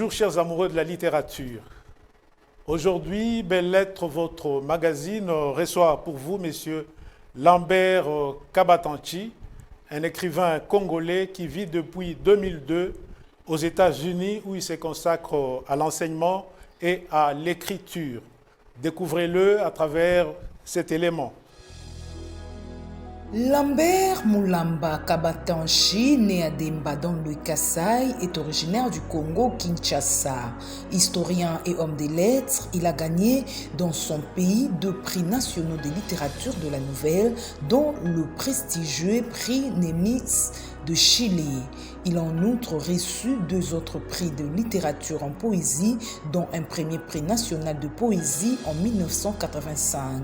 Bonjour chers amoureux de la littérature. Aujourd'hui, Belles Lettres, votre magazine, reçoit pour vous, messieurs, Lambert Kabatanchi, un écrivain congolais qui vit depuis 2002 aux États-Unis où il se consacre à l'enseignement et à l'écriture. Découvrez-le à travers cet élément. Lambert Mulamba Kabatanchi, né à Demba dans le Kasaï, est originaire du Congo, Kinshasa. Historien et homme des lettres, il a gagné dans son pays 2 prix nationaux de littérature de la nouvelle, dont le prestigieux prix Nemitz de Chili. Il a en outre reçu 2 autres prix de littérature en poésie, dont un premier prix national de poésie en 1985.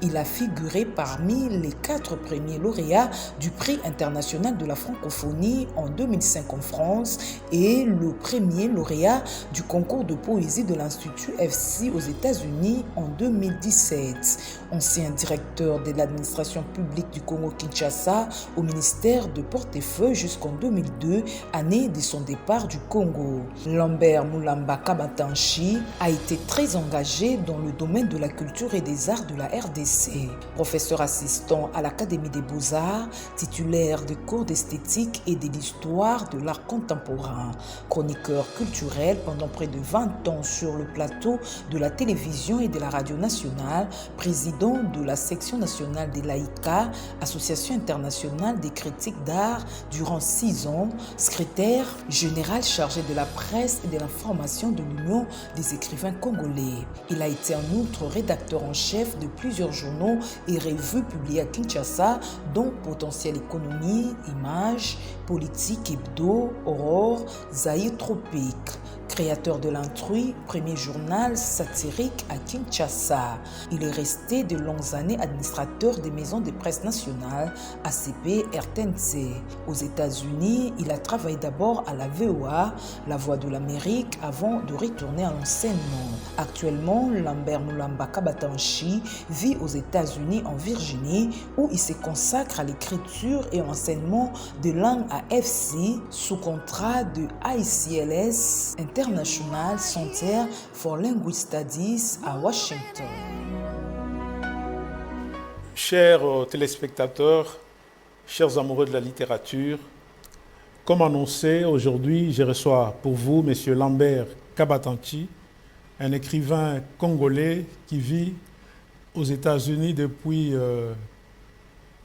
Il a figuré parmi les 4 premiers lauréats du prix international de la francophonie en 2005 en France et le premier lauréat du concours de poésie de l'Institut FC aux États-Unis en 2017. Ancien directeur de l'administration publique du Congo-Kinshasa au ministère de Portefeuille jusqu'en 2002, année de son départ du Congo. Lambert Mulamba Kabatanchi a été très engagé dans le domaine de la culture et des arts de la RDC. Professeur assistant à l'Académie des Beaux-Arts, titulaire des cours d'esthétique et de l'histoire de l'art contemporain. Chroniqueur culturel pendant près de 20 ans sur le plateau de la télévision et de la radio nationale, président de la section nationale des l'AICA, Association internationale des critiques d'art, durant 6 ans, secrétaire général chargé de la presse et de l'information de l'Union des écrivains congolais. Il a été en outre rédacteur en chef de plusieurs journaux et revues publiées à Kinshasa, dont Potentiel Économie, Images, Politique Hebdo, Aurore, Zaïre Tropique. Créateur de l'Intrui, premier journal satirique à Kinshasa. Il est resté de longues années administrateur des maisons de presse nationales, ACP, RTNC. Aux États-Unis, il a travaillé d'abord à la VOA, la Voix de l'Amérique, avant de retourner à l'enseignement. Actuellement, Lambert Mulamba Kabatanchi vit aux États-Unis en Virginie, où il se consacre à l'écriture et à l'enseignement de langue à FC sous contrat de ICLS International Center for Language Studies à Washington. Chers téléspectateurs, chers amoureux de la littérature, comme annoncé, aujourd'hui, je reçois pour vous M. Lambert Kabatanchi, un écrivain congolais qui vit aux États-Unis depuis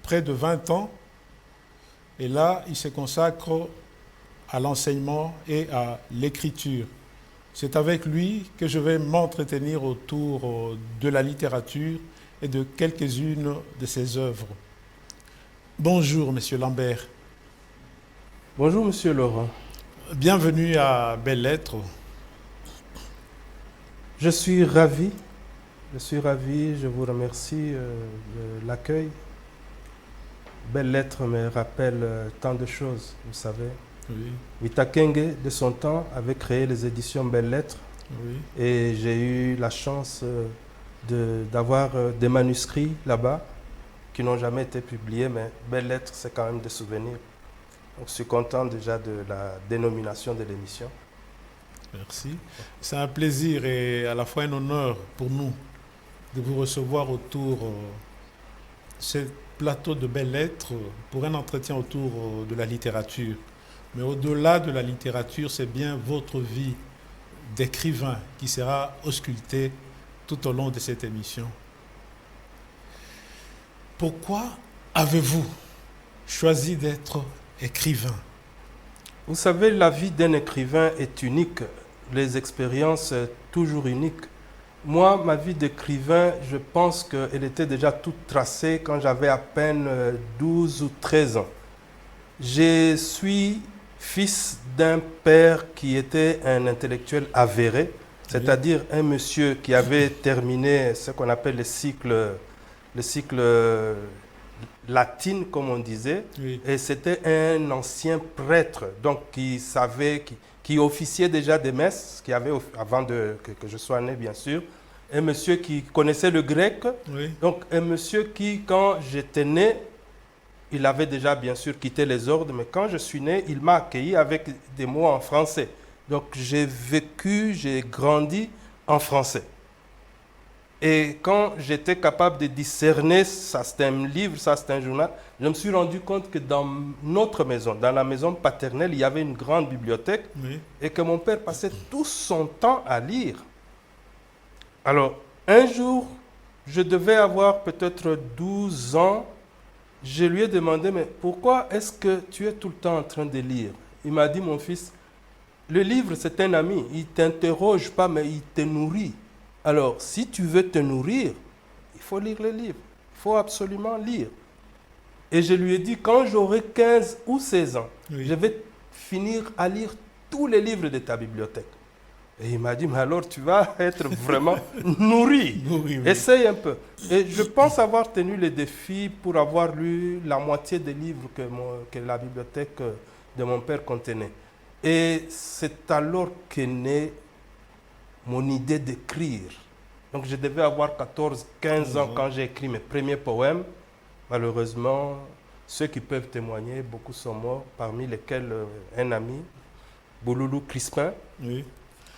près de 20 ans. Et là, il se consacre à l'enseignement et à l'écriture. C'est avec lui que je vais m'entretenir autour de la littérature et de quelques-unes de ses œuvres. Bonjour, Monsieur Lambert. Bonjour, Monsieur Laurent. Bienvenue à Belles Lettres. Je suis ravi, je vous remercie de l'accueil. Belles Lettres me rappelle tant de choses, vous savez. Oui. Wita Kenge, de son temps, avait créé les éditions Belles Lettres. Oui. Et j'ai eu la chance d'avoir des manuscrits là-bas qui n'ont jamais été publiés, mais Belles Lettres, c'est quand même des souvenirs. Donc, je suis content déjà de la dénomination de l'émission. Merci. C'est un plaisir et à la fois un honneur pour nous de vous recevoir autour de ce plateau de Belles Lettres pour un entretien autour de la littérature. Mais au-delà de la littérature, c'est bien votre vie d'écrivain qui sera auscultée tout au long de cette émission. Pourquoi avez-vous choisi d'être écrivain? Vous savez, la vie d'un écrivain est unique, les expériences toujours uniques. Moi, ma vie d'écrivain, je pense qu'elle était déjà toute tracée quand j'avais à peine 12 ou 13 ans. Je suis fils d'un père qui était un intellectuel avéré, c'est-à-dire un monsieur qui avait terminé ce qu'on appelle le cycle latine, comme on disait, Oui. et c'était un ancien prêtre, donc qui officiait déjà des messes, qui avait, avant que je sois né, bien sûr, un monsieur qui connaissait le grec, Oui. donc un monsieur qui, quand j'étais né, il avait déjà bien sûr quitté les ordres, mais quand je suis né, il m'a accueilli avec des mots en français. Donc j'ai vécu, j'ai grandi en français. Et quand j'étais capable de discerner, ça c'est un livre, ça c'est un journal, je me suis rendu compte que dans notre maison, dans la maison paternelle, il y avait une grande bibliothèque et que mon père passait tout son temps à lire. Alors, un jour, je devais avoir peut-être 12 ans, je lui ai demandé, mais pourquoi est-ce que tu es tout le temps en train de lire? Il m'a dit, mon fils, le livre c'est un ami, il ne t'interroge pas, mais il te nourrit. Alors, si tu veux te nourrir, il faut lire le livre. Il faut absolument lire. Et je lui ai dit, quand j'aurai 15 ou 16 ans, je vais finir à lire tous les livres de ta bibliothèque. Et il m'a dit, mais alors tu vas être vraiment nourri. Essaye un peu. Et je pense avoir tenu le défi pour avoir lu la moitié des livres que la bibliothèque de mon père contenait. Et c'est alors qu'est née mon idée d'écrire. Donc je devais avoir 14-15 ans quand j'ai écrit mes premiers poèmes. Malheureusement, ceux qui peuvent témoigner, beaucoup sont morts, parmi lesquels un ami, Bouloulou Crispin,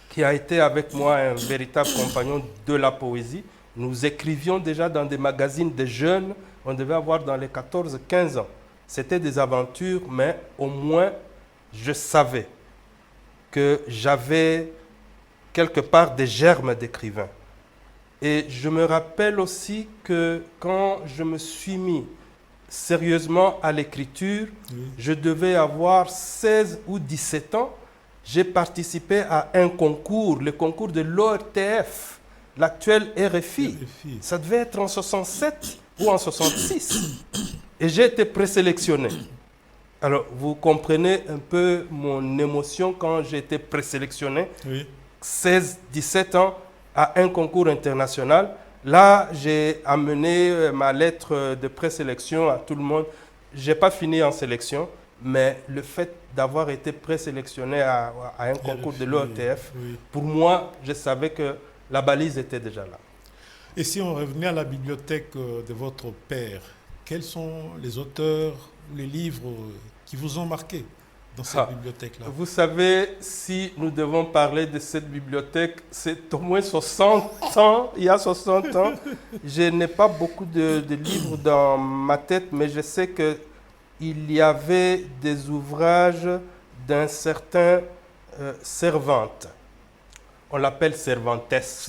qui a été avec moi un véritable compagnon de la poésie. Nous écrivions déjà dans des magazines de jeunes, on devait avoir dans les 14-15 ans. C'était des aventures, mais au moins je savais que j'avais quelque part des germes d'écrivain. Et je me rappelle aussi que quand je me suis mis sérieusement à l'écriture, je devais avoir 16 ou 17 ans. J'ai participé à un concours, le concours de l'ORTF, l'actuel RFI. Ça devait être en 67 ou en 66. Et j'ai été présélectionné. Alors, vous comprenez un peu mon émotion quand j'ai été présélectionné. 16-17 ans à un concours international. Là, j'ai amené ma lettre de présélection à tout le monde. Je n'ai pas fini en sélection, mais le fait d'avoir été présélectionné à un concours de l'ORTF, pour moi, je savais que la balise était déjà là. Et si on revenait à la bibliothèque de votre père, quels sont les auteurs, les livres qui vous ont marqué dans cette bibliothèque-là? Vous savez, si nous devons parler de cette bibliothèque, c'est au moins 60 ans. Il y a 60 ans, je n'ai pas beaucoup de livres dans ma tête, mais je sais qu'il y avait des ouvrages d'un certain Cervantes. On l'appelle Cervantes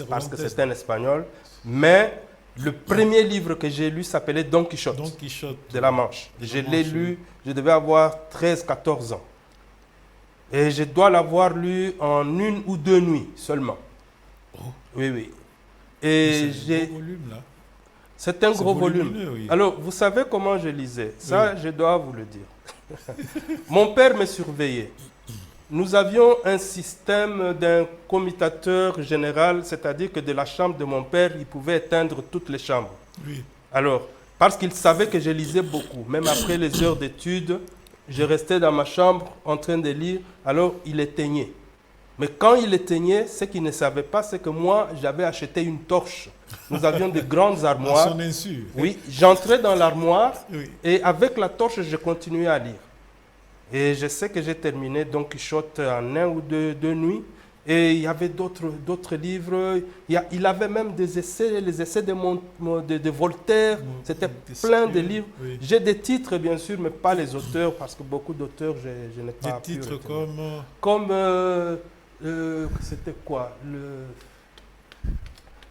parce que c'est un espagnol, mais le premier livre que j'ai lu s'appelait Don Quichotte, de la Manche. Je l'ai lu, je devais avoir 13-14 ans. Et je dois l'avoir lu en 1 ou 2 nuits seulement. Oui. Et c'est un gros volume, là. C'est un gros volume. Alors, vous savez comment je lisais? Ça, je dois vous le dire. Mon père me surveillait. Nous avions un système d'un commutateur général, c'est-à-dire que de la chambre de mon père, il pouvait éteindre toutes les chambres. Alors, parce qu'il savait que je lisais beaucoup, même après les heures d'études, je restais dans ma chambre en train de lire, alors il éteignait. Mais quand il éteignait, ce qu'il ne savait pas, c'est que moi, j'avais acheté une torche. Nous avions de grandes armoires. À son insu. Oui, j'entrais dans l'armoire et avec la torche, je continuais à lire. Et je sais que j'ai terminé Don Quichotte en 1 ou 2 nuits. Et il y avait d'autres livres. Il avait même des essais, les essais de Voltaire. C'était plein de livres. J'ai des titres, bien sûr, mais pas les auteurs, parce que beaucoup d'auteurs, je n'ai pas pu. Des titres comme c'était quoi?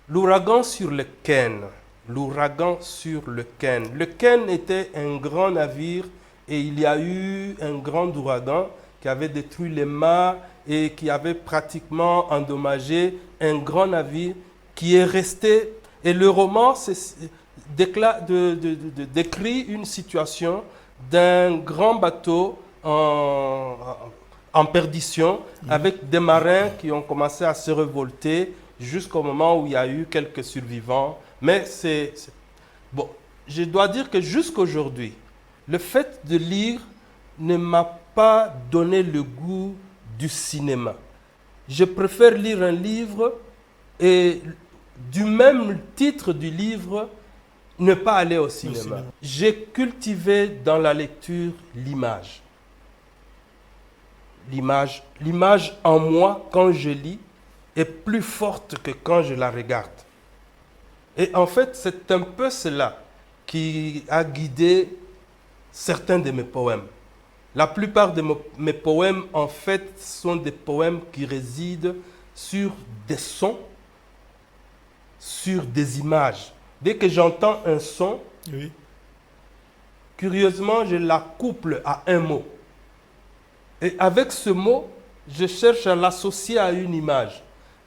L'ouragan sur le Ken. L'ouragan sur le Ken. Le Ken était un grand navire et il y a eu un grand ouragan qui avait détruit les mâts et qui avait pratiquement endommagé un grand navire qui est resté. Et le roman décrit une situation d'un grand bateau en perdition avec des marins qui ont commencé à se révolter jusqu'au moment où il y a eu quelques survivants. Mais bon, je dois dire que jusqu'aujourd'hui, le fait de lire ne m'a pas donné le goût du cinéma. Je préfère lire un livre et du même titre du livre, ne pas aller au cinéma. J'ai cultivé dans la lecture l'image. l'image. L'image en moi, quand je lis, est plus forte que quand je la regarde. Et en fait, c'est un peu cela qui a guidé certains de mes poèmes. La plupart de mes poèmes, en fait, sont des poèmes qui résident sur des sons, sur des images. Dès que j'entends un son, Oui. curieusement, je la couple à un mot. Et avec ce mot, je cherche à l'associer à une image.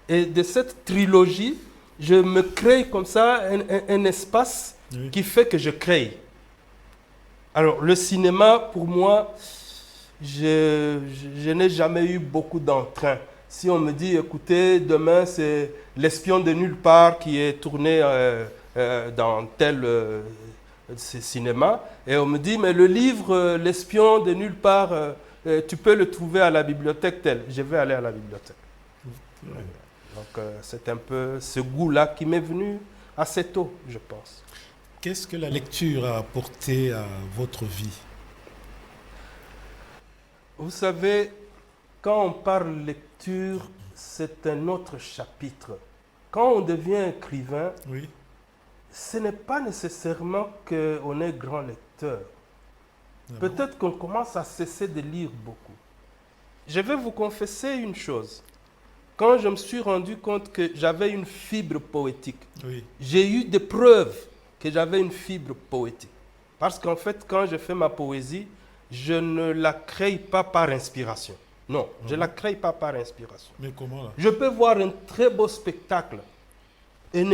Et de cette trilogie, je me crée comme ça un espace Oui. qui fait que je crée. Alors, le cinéma, pour moi, je n'ai jamais eu beaucoup d'entrain. Si on me dit, écoutez, demain, c'est L'espion de nulle part qui est tourné dans tel cinéma, et on me dit, mais le livre L'espion de nulle part, tu peux le trouver à la bibliothèque telle. Je vais aller à la bibliothèque. Oui. Donc, c'est un peu ce goût-là qui m'est venu assez tôt, je pense. Qu'est-ce que la lecture a apporté à votre vie? Vous savez, quand on parle lecture, c'est un autre chapitre. Quand on devient écrivain, Oui. ce n'est pas nécessairement qu'on est grand lecteur. Ah bon? Peut-être qu'on commence à cesser de lire beaucoup. Je vais vous confesser une chose. Quand je me suis rendu compte que j'avais une fibre poétique, Oui. j'ai eu des preuves que j'avais une fibre poétique. Parce qu'en fait, quand je fais ma poésie, je ne la crée pas par inspiration. Non, je ne la crée pas par inspiration. Mais comment là? Je peux voir un très beau spectacle et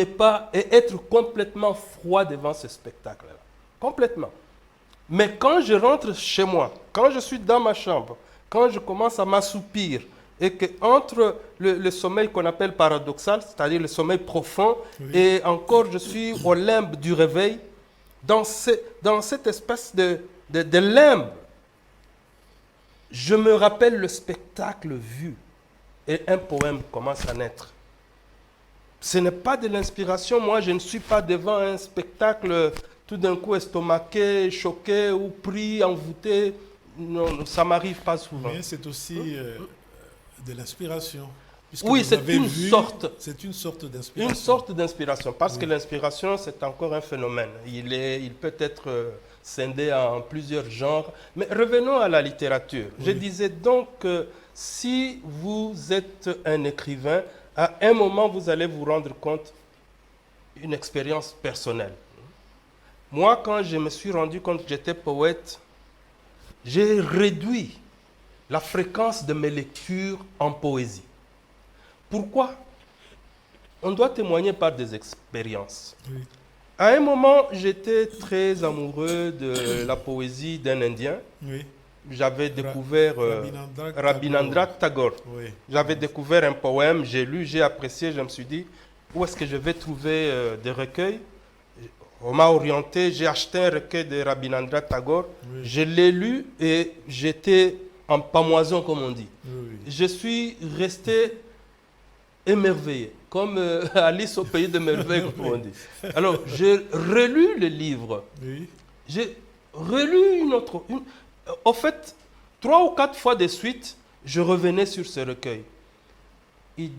être complètement froid devant ce spectacle-là. Complètement. Mais quand je rentre chez moi, quand je suis dans ma chambre, quand je commence à m'assoupir, et que entre le sommeil qu'on appelle paradoxal, c'est-à-dire le sommeil profond, Oui. et encore je suis au limbe du réveil, dans cette espèce de limbe, je me rappelle le spectacle vu et un poème commence à naître. Ce n'est pas de l'inspiration. Moi, je ne suis pas devant un spectacle tout d'un coup estomaqué, choqué ou pris, envoûté. Non, ça ne m'arrive pas souvent. Mais c'est aussi de l'inspiration. Puisque Oui, vous c'est avez une vu, sorte. C'est une sorte d'inspiration. Une sorte d'inspiration, parce Oui. que l'inspiration, c'est encore un phénomène. Il peut être scindé en plusieurs genres. Mais revenons à la littérature. Oui. Je disais donc que si vous êtes un écrivain, à un moment, vous allez vous rendre compte d'une expérience personnelle. Moi, quand je me suis rendu compte que j'étais poète, j'ai réduit la fréquence de mes lectures en poésie. Pourquoi? On doit témoigner par des expériences. Oui. À un moment, j'étais très amoureux de la poésie d'un Indien. Oui. J'avais découvert Rabindranath Tagore. Oui. J'avais découvert un poème, j'ai lu, j'ai apprécié, je me suis dit, où est-ce que je vais trouver des recueils? On m'a orienté, j'ai acheté un recueil de Rabindranath Tagore, Oui. je l'ai lu et j'étais en pamoison, comme on dit. Oui. Je suis resté émerveillé, comme Alice au pays de merveilles, comme on dit. Alors, j'ai relu le livre. Oui. J'ai relu en fait, 3 ou 4 fois de suite, je revenais sur ce recueil. Il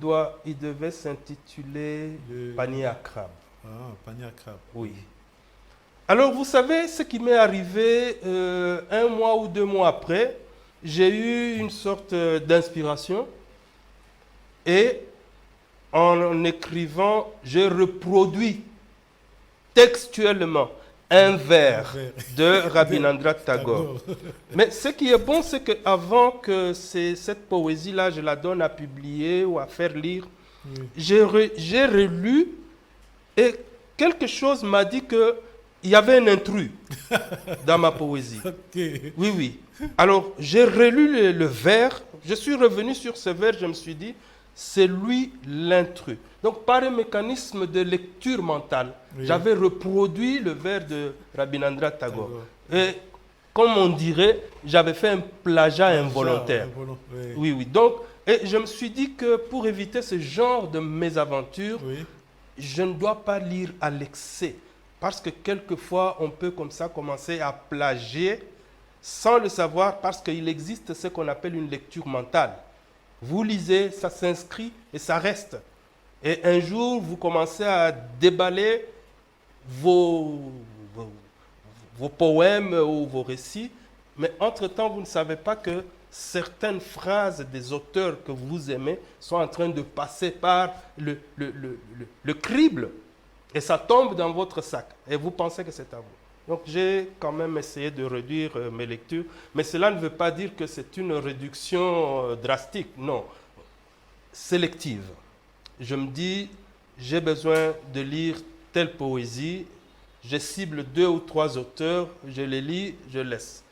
devait s'intituler Panier à crabe. Ah, panier à crabe. Oui. Alors, vous savez, ce qui m'est arrivé 1 mois ou 2 mois après, j'ai eu une sorte d'inspiration et en écrivant, j'ai reproduit textuellement un vers de Rabindranath Tagore. Mais ce qui est bon, c'est qu'avant que cette poésie-là, je la donne à publier ou à faire lire, Oui. j'ai relu et quelque chose m'a dit qu'il y avait un intrus dans ma poésie. Ok. Oui, oui. Alors, j'ai relu le vers, je suis revenu sur ce vers, je me suis dit, c'est lui l'intrus. Donc, par un mécanisme de lecture mentale, Oui. j'avais reproduit le vers de Rabindranath Tagore. Et, comme on dirait, j'avais fait un plagiat involontaire. Oui. Oui, oui. Donc, et je me suis dit que pour éviter ce genre de mésaventures, Oui. je ne dois pas lire à l'excès. Parce que quelquefois, on peut comme ça commencer à plagier sans le savoir, parce qu'il existe ce qu'on appelle une lecture mentale. Vous lisez, ça s'inscrit et ça reste. Et un jour, vous commencez à déballer vos poèmes ou vos récits, mais entre-temps, vous ne savez pas que certaines phrases des auteurs que vous aimez sont en train de passer par le crible et ça tombe dans votre sac et vous pensez que c'est à vous. Donc j'ai quand même essayé de réduire mes lectures, mais cela ne veut pas dire que c'est une réduction drastique, non, sélective. Je me dis, j'ai besoin de lire telle poésie, je cible 2 ou 3 auteurs, je les lis, je laisse.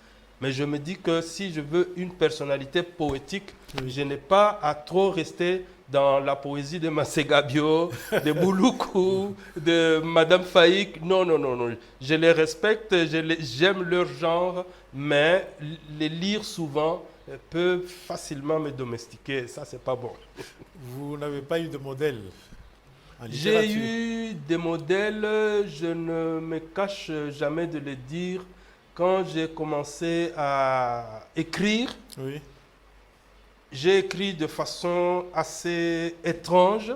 Mais je me dis que si je veux une personnalité poétique, je n'ai pas à trop rester dans la poésie de Masségabio, de Bouloukou, de Madame Faïk. Non, non, non, non. Je les respecte, j'aime leur genre, mais les lire souvent peut facilement me domestiquer. Ça, c'est pas bon. Vous n'avez pas eu de modèle en littérature? J'ai eu des modèles, je ne me cache jamais de le dire. Quand j'ai commencé à écrire, Oui. j'ai écrit de façon assez étrange.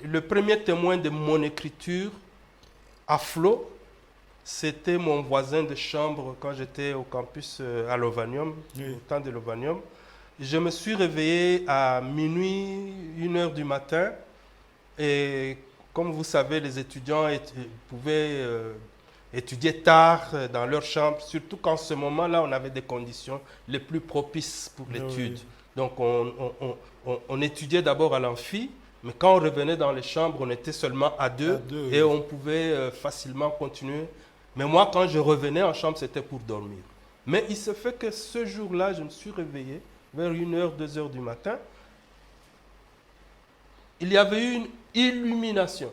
Le premier témoin de mon écriture à flot, c'était mon voisin de chambre quand j'étais au campus à Lovanium, Oui. au temps de Lovanium. Je me suis réveillé à minuit, 1h du matin. Et comme vous savez, les étudiants pouvaient étudier tard dans leur chambre, surtout qu'en ce moment-là, on avait des conditions les plus propices pour l'étude. Oui. Donc, on étudiait d'abord à l'amphi, mais quand on revenait dans les chambres, on était seulement à deux et oui. on pouvait facilement continuer. Mais moi, quand je revenais en chambre, c'était pour dormir. Mais il se fait que ce jour-là, je me suis réveillé vers 1h, 2h du matin. Il y avait eu une illumination.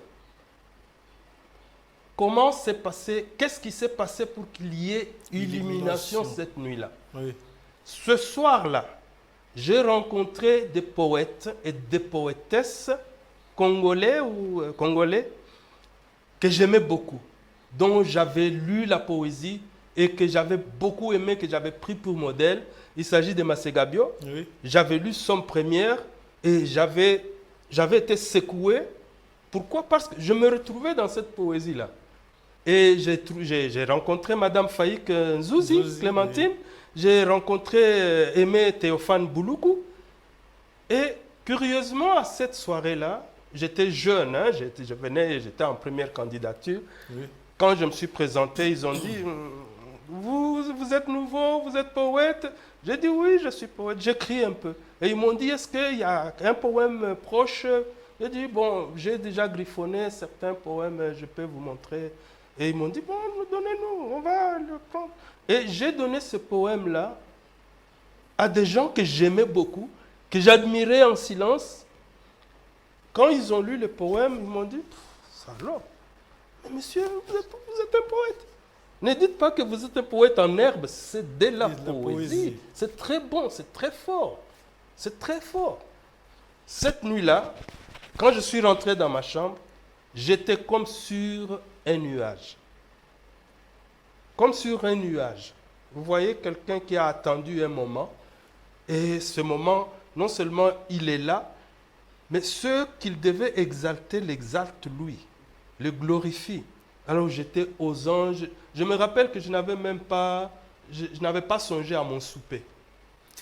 Comment s'est passé, qu'est-ce qui s'est passé pour qu'il y ait illumination cette nuit-là? Oui. Ce soir-là, j'ai rencontré des poètes et des poétesses congolais que j'aimais beaucoup, dont j'avais lu la poésie et que j'avais beaucoup aimé, que j'avais pris pour modèle. Il s'agit de Masségabio. Oui. J'avais lu son première et j'avais été secoué. Pourquoi? Parce que je me retrouvais dans cette poésie-là. Et j'ai rencontré Madame Faïk Nzouzi, Clémentine. Oui. J'ai rencontré Aimé Théophane Bouloukou. Et curieusement, à cette soirée-là, j'étais jeune, hein, j'étais en première candidature. Oui. Quand je me suis présenté, ils ont dit vous êtes nouveau, vous êtes poète? J'ai dit oui, je suis poète, j'écris un peu. Et ils m'ont dit, est-ce qu'il y a un poème proche? J'ai dit, bon, j'ai déjà griffonné certains poèmes, je peux vous montrer. Et ils m'ont dit, bon, donnez-nous, on va le prendre. Et j'ai donné ce poème-là à des gens que j'aimais beaucoup, que j'admirais en silence. Quand ils ont lu le poème, ils m'ont dit, ça alors, mais monsieur, vous êtes un poète. Ne dites pas que vous êtes un poète en herbe, c'est de la poésie. C'est très bon, c'est très fort. C'est très fort. Cette nuit-là, quand je suis rentré dans ma chambre, j'étais comme sur un nuage. Comme sur un nuage. Vous voyez quelqu'un qui a attendu un moment, et ce moment, non seulement il est là, mais ce qu'il devait exalter, l'exalte lui, le glorifie. Alors j'étais aux anges. Je me rappelle que je n'avais pas songé à mon souper.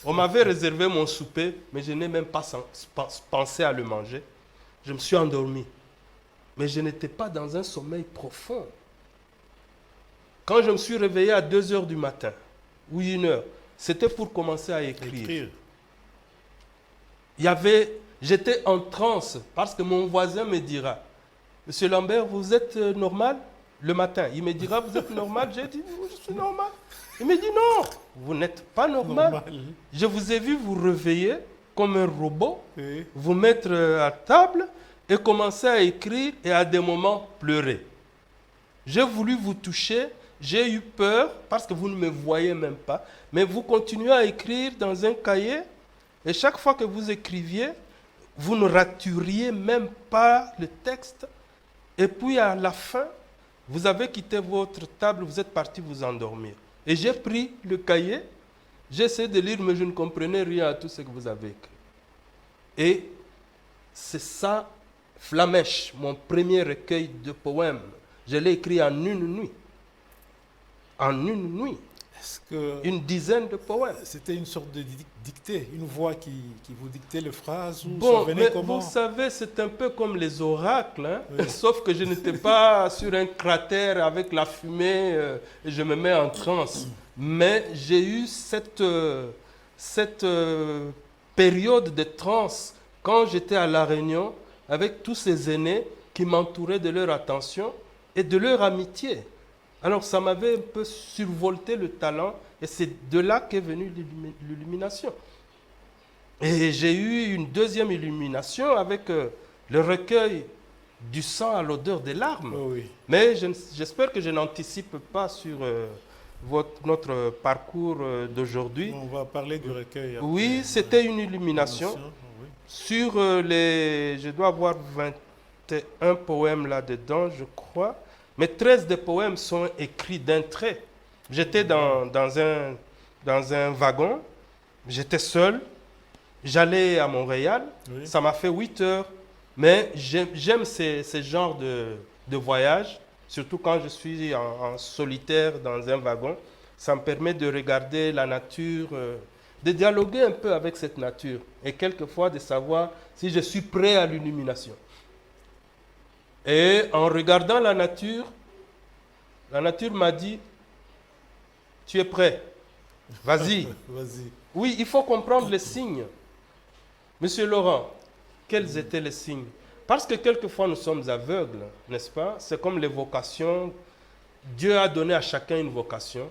On m'avait réservé mon souper, mais je n'ai même pas pensé à le manger. Je me suis endormi. Mais je n'étais pas dans un sommeil profond. Quand je me suis réveillé à 2h du matin, ou 1h, c'était pour commencer à écrire. J'étais en transe, parce que mon voisin me dira, Monsieur Lambert, vous êtes normal? Le matin, il me dira, vous êtes normal? J'ai dit, je suis normal. Il me dit, non, vous n'êtes pas normal. Je vous ai vu vous réveiller comme un robot, oui. Vous mettre à table et commencer à écrire et à des moments pleurer. J'ai voulu vous toucher, j'ai eu peur parce que vous ne me voyez même pas, mais vous continuez à écrire dans un cahier et chaque fois que vous écriviez, vous ne raturiez même pas le texte. Et puis à la fin, vous avez quitté votre table, vous êtes parti vous endormir. Et j'ai pris le cahier, j'ai essayé de lire, mais je ne comprenais rien à tout ce que vous avez écrit. Et c'est ça, Flamèche, mon premier recueil de poèmes. Je l'ai écrit en une nuit. En une nuit. Est-ce que Une dizaine de poèmes. c'était une sorte de dictée, une voix qui vous dictait les phrases ou Bon, ça venait mais comment? vous savez, c'est un peu comme les oracles, hein? Oui. Sauf que je n'étais pas sur un cratère avec la fumée et je me mets en transe. Mais j'ai eu cette période de transe quand j'étais à La Réunion avec tous ces aînés qui m'entouraient de leur attention et de leur amitié. Alors ça m'avait un peu survolté le talent et c'est de là qu'est venue l'illumination. Et j'ai eu une deuxième illumination avec le recueil du sang à l'odeur des larmes. Oh oui. Mais j'espère que je n'anticipe pas sur notre parcours d'aujourd'hui. On va parler du recueil. Après. Oui, c'était une illumination. Oui. Sur je dois avoir 21 poèmes là-dedans, je crois. Mais 13 des poèmes sont écrits d'un trait. J'étais dans un wagon, j'étais seul, j'allais à Montréal, Oui. ça m'a fait 8 heures. Mais j'aime ces genres de voyages, surtout quand je suis en solitaire dans un wagon. Ça me permet de regarder la nature, de dialoguer un peu avec cette nature et quelquefois de savoir si je suis prêt à l'illumination. Et en regardant la nature m'a dit, tu es prêt, vas-y. Vas-y. Oui, il faut comprendre les signes. Monsieur Laurent, quels étaient les signes? Parce que quelquefois nous sommes aveugles, n'est-ce pas? C'est comme les vocations. Dieu a donné à chacun une vocation,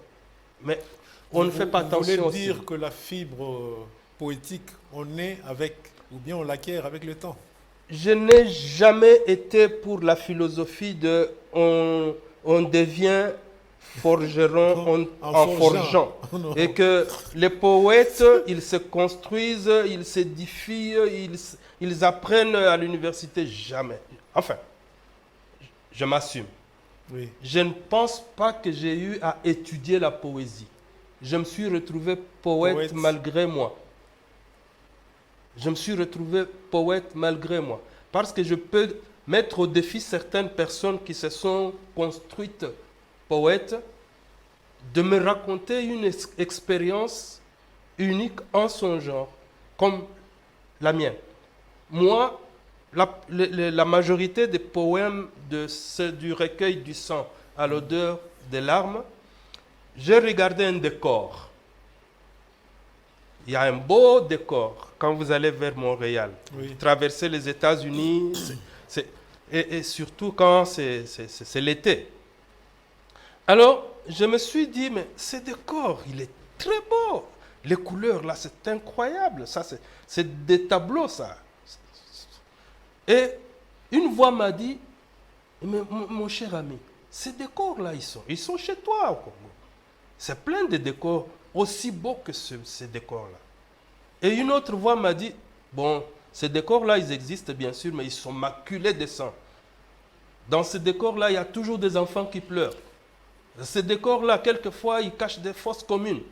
mais on ne fait pas Vous voulez attention dire aussi. que la fibre poétique, on est avec, ou bien on l'acquiert avec le temps? Je n'ai jamais été pour la philosophie de on devient forgeron en forgeant. Non. Et que les poètes, ils se construisent, ils s'édifient, ils apprennent à l'université. Jamais. Enfin, je m'assume. Oui. Je ne pense pas que j'ai eu à étudier la poésie. Je me suis retrouvé poète malgré moi. Je me suis retrouvé poète malgré moi. Parce que je peux mettre au défi certaines personnes qui se sont construites poètes de me raconter une expérience unique en son genre, comme la mienne. Moi, la majorité des poèmes du recueil du sang à l'odeur des larmes, j'ai regardé un décor. Il y a un beau décor quand vous allez vers Montréal. Oui. Traverser les États-Unis, et surtout quand c'est l'été. Alors, je me suis dit, mais ce décor, il est très beau. Les couleurs, là, c'est incroyable. Ça, c'est des tableaux, ça. Et une voix m'a dit, mais mon cher ami, ces décors-là, ils sont chez toi au Congo. C'est plein de décors aussi beaux que ces décors-là. Et une autre voix m'a dit, bon, ces décors-là, ils existent bien sûr, mais ils sont maculés de sang. Dans ces décors-là, il y a toujours des enfants qui pleurent. Ces décors-là, quelquefois, ils cachent des fosses communes.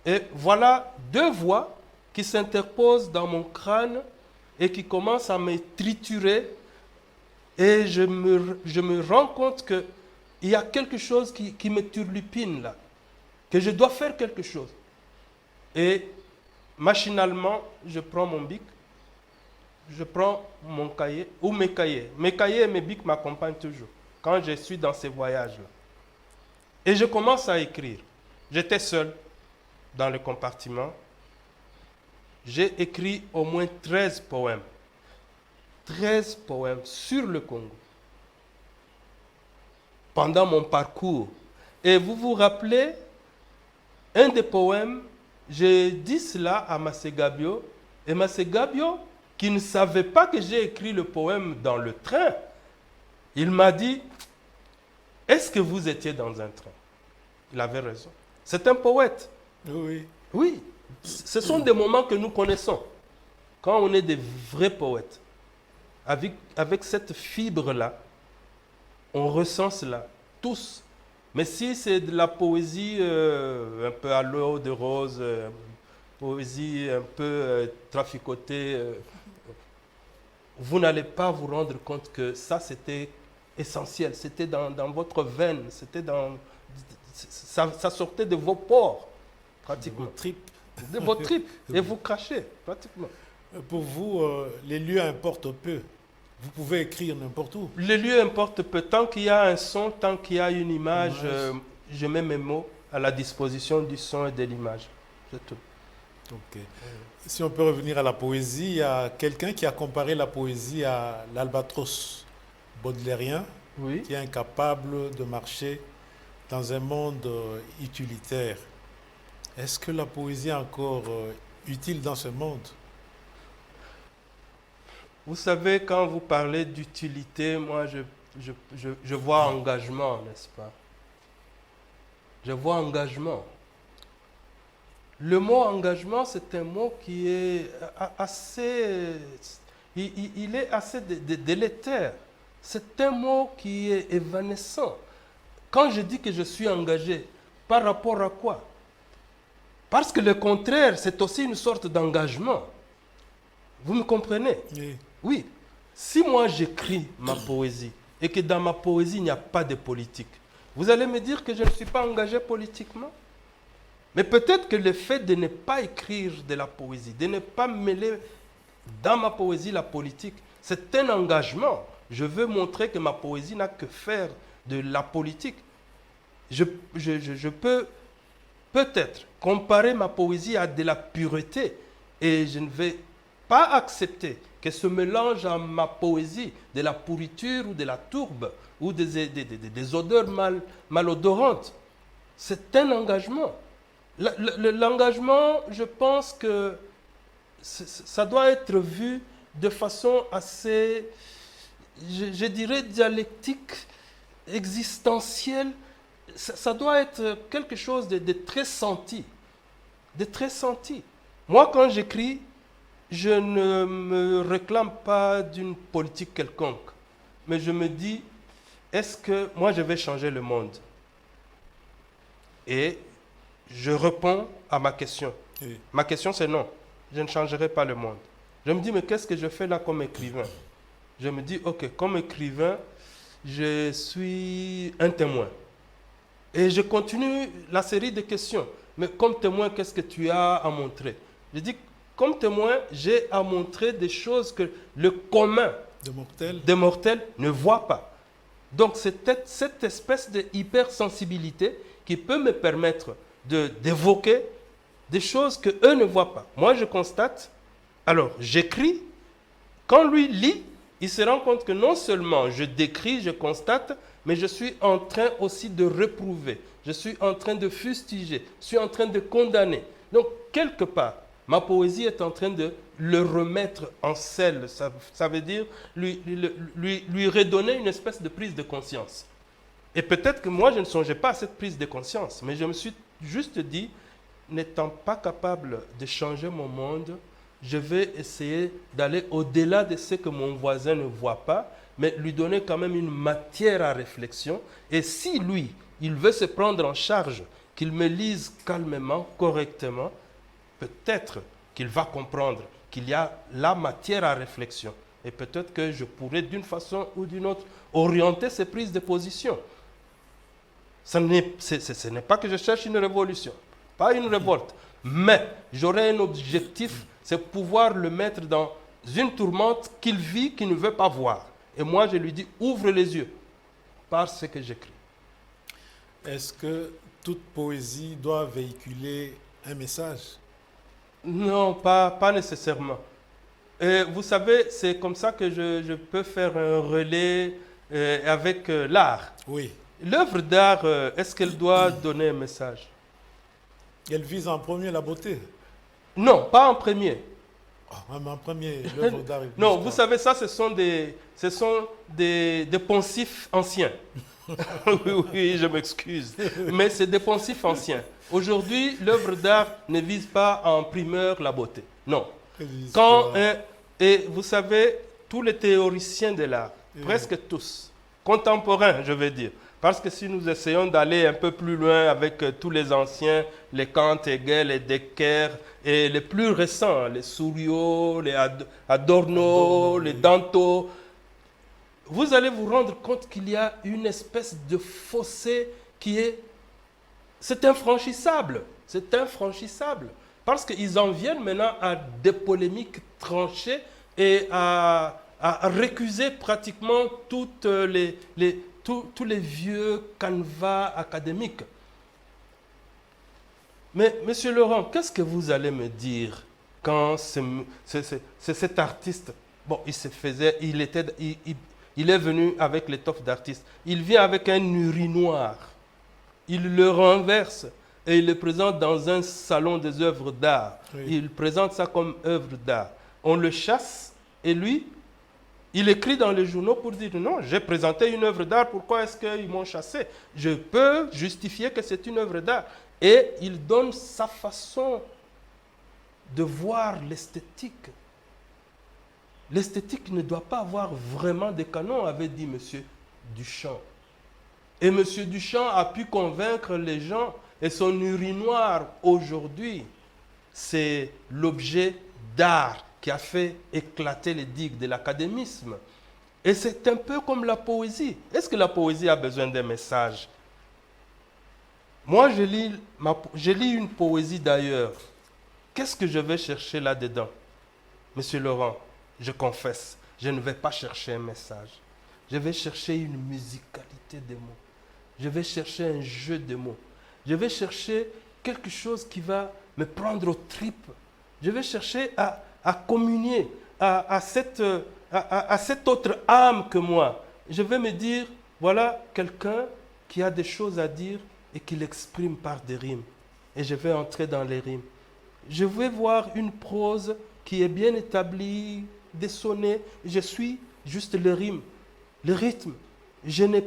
Et voilà deux voix qui s'interposent dans mon crâne et qui commencent à me triturer. Et je me rends compte qu'il y a quelque chose qui me turlupine là, que je dois faire quelque chose. Et machinalement, je prends mon bic, je prends mon cahier, ou mes cahiers. Mes cahiers et mes bics m'accompagnent toujours, quand je suis dans ces voyages-là. Et je commence à écrire. J'étais seul dans le compartiment. J'ai écrit au moins 13 poèmes. 13 poèmes sur le Congo. Pendant mon parcours. Et vous vous rappelez, un des poèmes, j'ai dit cela à Massé Gabio. Et Massé Gabio, qui ne savait pas que j'ai écrit le poème dans le train, il m'a dit, est-ce que vous étiez dans un train? Il avait raison. C'est un poète. Oui. Oui, ce sont des moments que nous connaissons. Quand on est des vrais poètes, avec cette fibre-là, on ressent cela. Tous, Mais si c'est de la poésie un peu à l'eau de rose, poésie un peu traficotée, vous n'allez pas vous rendre compte que ça, c'était essentiel. C'était dans votre veine, ça sortait de vos pores, pratiquement. De vos tripes. Et vous crachez, pratiquement. Pour vous, les lieux importent peu. Vous pouvez écrire n'importe où. Les lieux importent peu. Tant qu'il y a un son, tant qu'il y a une image, je mets mes mots à la disposition du son et de l'image. C'est tout. Ok. Si on peut revenir à la poésie, il y a quelqu'un qui a comparé la poésie à l'albatros baudelairien, Oui. qui est incapable de marcher dans un monde utilitaire. Est-ce que la poésie est encore utile dans ce monde? Vous savez, quand vous parlez d'utilité, moi, je vois engagement, n'est-ce pas? Je vois engagement. Le mot engagement, c'est un mot qui est assez... Il est assez délétère. C'est un mot qui est évanescent. Quand je dis que je suis engagé, par rapport à quoi? Parce que le contraire, c'est aussi une sorte d'engagement. Vous me comprenez? Oui. Oui. Si moi j'écris ma poésie et que dans ma poésie il n'y a pas de politique, vous allez me dire que je ne suis pas engagé politiquement? Mais peut-être que le fait de ne pas écrire de la poésie, de ne pas mêler dans ma poésie la politique, c'est un engagement. Je veux montrer que ma poésie n'a que faire de la politique. Je peux peut-être comparer ma poésie à de la pureté et je ne vais pas accepter que ce mélange à ma poésie de la pourriture ou de la tourbe ou des odeurs malodorantes. C'est un engagement. L'engagement, je pense que ça doit être vu de façon assez, je dirais, dialectique, existentielle. Ça doit être quelque chose de très senti. De très senti. Moi, quand j'écris, je ne me réclame pas d'une politique quelconque. Mais je me dis, est-ce que moi, je vais changer le monde? Et je réponds à ma question. Oui. Ma question, c'est non. Je ne changerai pas le monde. Je me dis, mais qu'est-ce que je fais là comme écrivain? Je me dis, ok, comme écrivain, je suis un témoin. Et je continue la série de questions. Mais comme témoin, qu'est-ce que tu as à montrer? Je dis, comme témoin, j'ai à montrer des choses que le commun des mortels ne voit pas. Donc, c'est cette espèce de hypersensibilité qui peut me permettre d'évoquer des choses qu'eux ne voient pas. Moi, je constate, alors j'écris, quand lui lit, il se rend compte que non seulement je décris, je constate, mais je suis en train aussi de réprouver, je suis en train de fustiger, je suis en train de condamner. Donc, quelque part, ma poésie est en train de le remettre en selle. Ça veut dire lui redonner une espèce de prise de conscience. Et peut-être que moi, je ne songeais pas à cette prise de conscience, mais je me suis juste dit, n'étant pas capable de changer mon monde, je vais essayer d'aller au-delà de ce que mon voisin ne voit pas, mais lui donner quand même une matière à réflexion. Et si lui, il veut se prendre en charge, qu'il me lise calmement, correctement, peut-être qu'il va comprendre qu'il y a la matière à réflexion. Et peut-être que je pourrais, d'une façon ou d'une autre, orienter ces prises de position. Ce n'est pas que je cherche une révolution, pas une révolte, mais j'aurai un objectif, c'est pouvoir le mettre dans une tourmente qu'il vit, qu'il ne veut pas voir. Et moi, je lui dis, ouvre les yeux par ce que j'écris. Est-ce que toute poésie doit véhiculer un message? Non, pas nécessairement. Et vous savez, c'est comme ça que je peux faire un relais avec l'art. Oui. L'œuvre d'art, est-ce qu'elle doit donner un message? Elle vise en premier la beauté. Non, pas en premier. Oh, même en premier, l'œuvre d'art. Non, vous savez, ça, ce sont des poncifs anciens. Oui, je m'excuse. Mais c'est des poncifs anciens. Aujourd'hui, l'œuvre d'art ne vise pas en primeur la beauté. Non. Et vous savez, tous les théoriciens de l'art, presque tous, contemporains, je vais dire, Parce que si nous essayons d'aller un peu plus loin avec tous les anciens, les Kant, Hegel, les Decker, et les plus récents, les Souriau, les Adorno, les Danto, vous allez vous rendre compte qu'il y a une espèce de fossé qui est... C'est infranchissable. C'est infranchissable. Parce qu'ils en viennent maintenant à des polémiques tranchées et à récuser pratiquement tous les vieux canevas académiques. Mais, Monsieur Laurent, qu'est-ce que vous allez me dire quand c'est cet artiste, bon, il est venu avec l'étoffe d'artiste, il vient avec un urinoir, il le renverse et il le présente dans un salon des œuvres d'art. Oui. Il présente ça comme œuvre d'art. On le chasse et lui, il écrit dans les journaux pour dire non, j'ai présenté une œuvre d'art, pourquoi est-ce qu'ils m'ont chassé? Je peux justifier que c'est une œuvre d'art. Et il donne sa façon de voir l'esthétique. L'esthétique ne doit pas avoir vraiment des canons, avait dit M. Duchamp. Et M. Duchamp a pu convaincre les gens. Et son urinoir, aujourd'hui, c'est l'objet d'art qui a fait éclater les digues de l'académisme. Et c'est un peu comme la poésie. Est-ce que la poésie a besoin d'un message? Moi, je lis une poésie d'ailleurs. Qu'est-ce que je vais chercher là-dedans? Monsieur Laurent, je confesse, je ne vais pas chercher un message. Je vais chercher une musicalité des mots. Je vais chercher un jeu de mots. Je vais chercher quelque chose qui va me prendre aux tripes. Je vais chercher à communier à cette autre âme que moi. Je vais me dire, voilà quelqu'un qui a des choses à dire et qui l'exprime par des rimes. Et je vais entrer dans les rimes. Je vais voir une prose qui est bien établie, des sonnets. Je suis juste le rime, le rythme. Je n'ai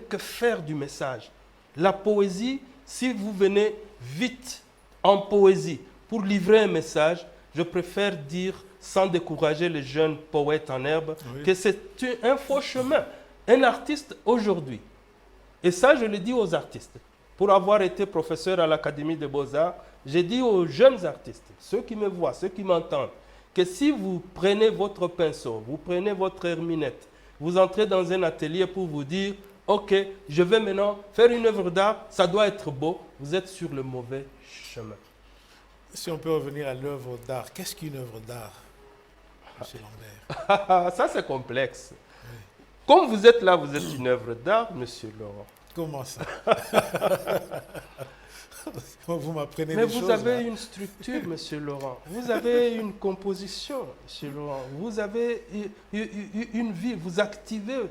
que faire du message. La poésie, si vous venez vite en poésie pour livrer un message, je préfère dire, sans décourager les jeunes poètes en herbe, oui, que c'est un faux chemin. Un artiste aujourd'hui, et ça je le dis aux artistes, pour avoir été professeur à l'Académie des Beaux-Arts, j'ai dit aux jeunes artistes, ceux qui me voient, ceux qui m'entendent, que si vous prenez votre pinceau, vous prenez votre herminette, vous entrez dans un atelier pour vous dire, ok, je vais maintenant faire une œuvre d'art, ça doit être beau, vous êtes sur le mauvais chemin. Si on peut revenir à l'œuvre d'art, qu'est-ce qu'une œuvre d'art, M. Lambert? Ça, c'est complexe. Oui. Comme vous êtes là, vous êtes une œuvre d'art, M. Laurent. Comment ça? Vous m'apprenez Mais des choses. Mais vous avez là. Une structure, M. Laurent. Vous avez une composition, M. Laurent. Vous avez une vie, vous activez.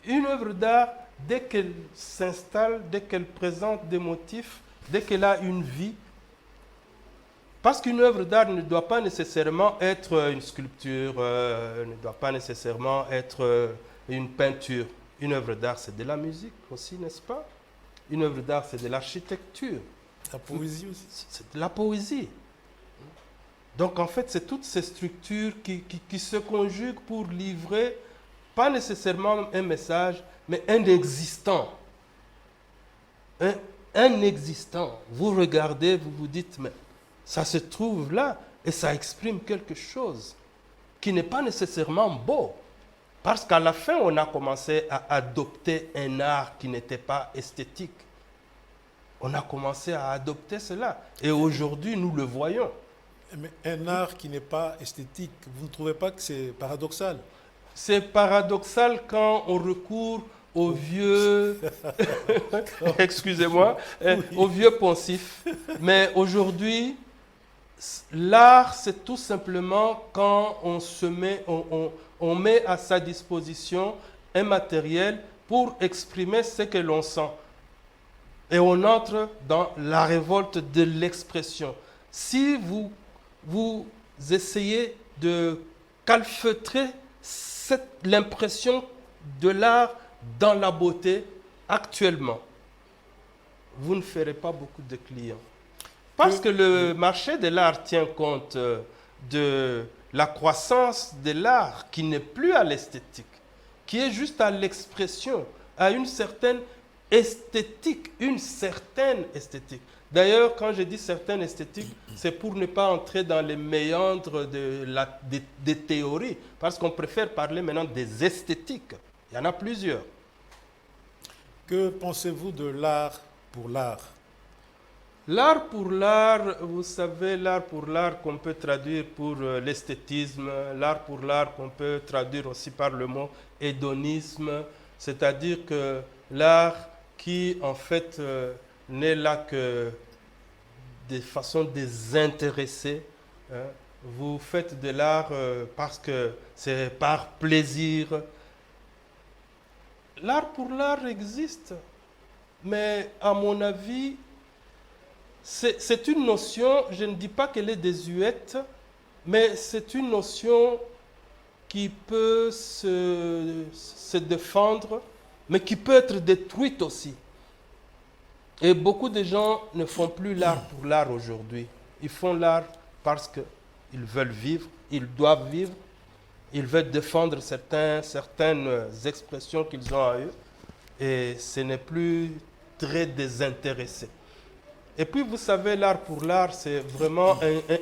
Une œuvre d'art, dès qu'elle s'installe, dès qu'elle présente des motifs, dès qu'elle a une vie, parce qu'une œuvre d'art ne doit pas nécessairement être une sculpture, ne doit pas nécessairement être une peinture. Une œuvre d'art, c'est de la musique aussi, n'est-ce pas? Une œuvre d'art, c'est de l'architecture. La poésie aussi. C'est de la poésie. Donc, en fait, c'est toutes ces structures qui se conjuguent pour livrer, pas nécessairement un message, mais un existant. Un existant. Vous regardez, vous vous dites, mais ça se trouve là et ça exprime quelque chose qui n'est pas nécessairement beau. Parce qu'à la fin, on a commencé à adopter un art qui n'était pas esthétique. On a commencé à adopter cela. Et aujourd'hui, nous le voyons. Mais un art qui n'est pas esthétique, vous ne trouvez pas que c'est paradoxal? C'est paradoxal quand on recourt aux vieux... Excusez-moi, oui, aux vieux poncifs. Mais aujourd'hui, l'art, c'est tout simplement quand on se met... On met à sa disposition un matériel pour exprimer ce que l'on sent. Et on entre dans la révolte de l'expression. Si vous essayez de calfeutrer l'impression de l'art dans la beauté actuellement, vous ne ferez pas beaucoup de clients. Parce que le marché de l'art tient compte de la croissance de l'art qui n'est plus à l'esthétique, qui est juste à l'expression, a une certaine esthétique, une certaine esthétique. D'ailleurs, quand je dis certaine esthétique, c'est pour ne pas entrer dans les méandres des théories, parce qu'on préfère parler maintenant des esthétiques. Il y en a plusieurs. Que pensez-vous de l'art pour l'art? L'art pour l'art, vous savez, l'art pour l'art qu'on peut traduire pour l'esthétisme, l'art pour l'art qu'on peut traduire aussi par le mot hédonisme, c'est-à-dire que l'art qui en fait n'est là que de façon désintéressée. Hein. Vous faites de l'art parce que c'est par plaisir. L'art pour l'art existe, mais à mon avis, c'est une notion, je ne dis pas qu'elle est désuète, mais c'est une notion qui peut se défendre, mais qui peut être détruite aussi. Et beaucoup de gens ne font plus l'art pour l'art aujourd'hui. Ils font l'art parce qu'ils veulent vivre, ils doivent vivre, ils veulent défendre certaines expressions qu'ils ont à eux, et ce n'est plus très désintéressé. Et puis, vous savez, l'art pour l'art, c'est vraiment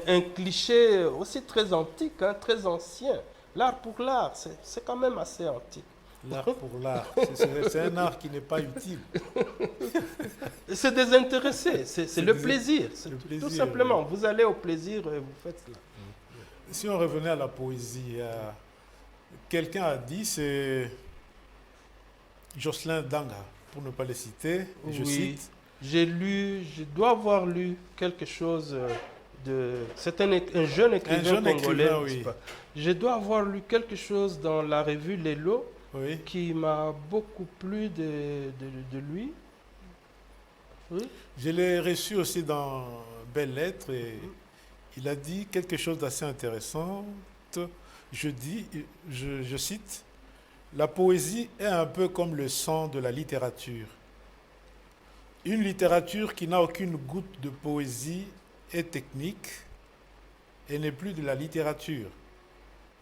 un cliché aussi très antique, hein, très ancien. L'art pour l'art, c'est quand même assez antique. L'art pour l'art, c'est un art qui n'est pas utile. C'est désintéressé, c'est le plaisir. Tout simplement, vous allez au plaisir et vous faites cela. Si on revenait à la poésie, quelqu'un a dit, c'est Jocelyn Danga, pour ne pas le citer, je cite. Je dois avoir lu quelque chose c'est un jeune écrivain congolais. Oui. Je dois avoir lu quelque chose dans la revue Lelo qui m'a beaucoup plu de lui. Oui. Je l'ai reçu aussi dans Belles Lettres et il a dit quelque chose d'assez intéressant. Je cite, « La poésie est un peu comme le sang de la littérature. Une littérature qui n'a aucune goutte de poésie est technique et n'est plus de la littérature.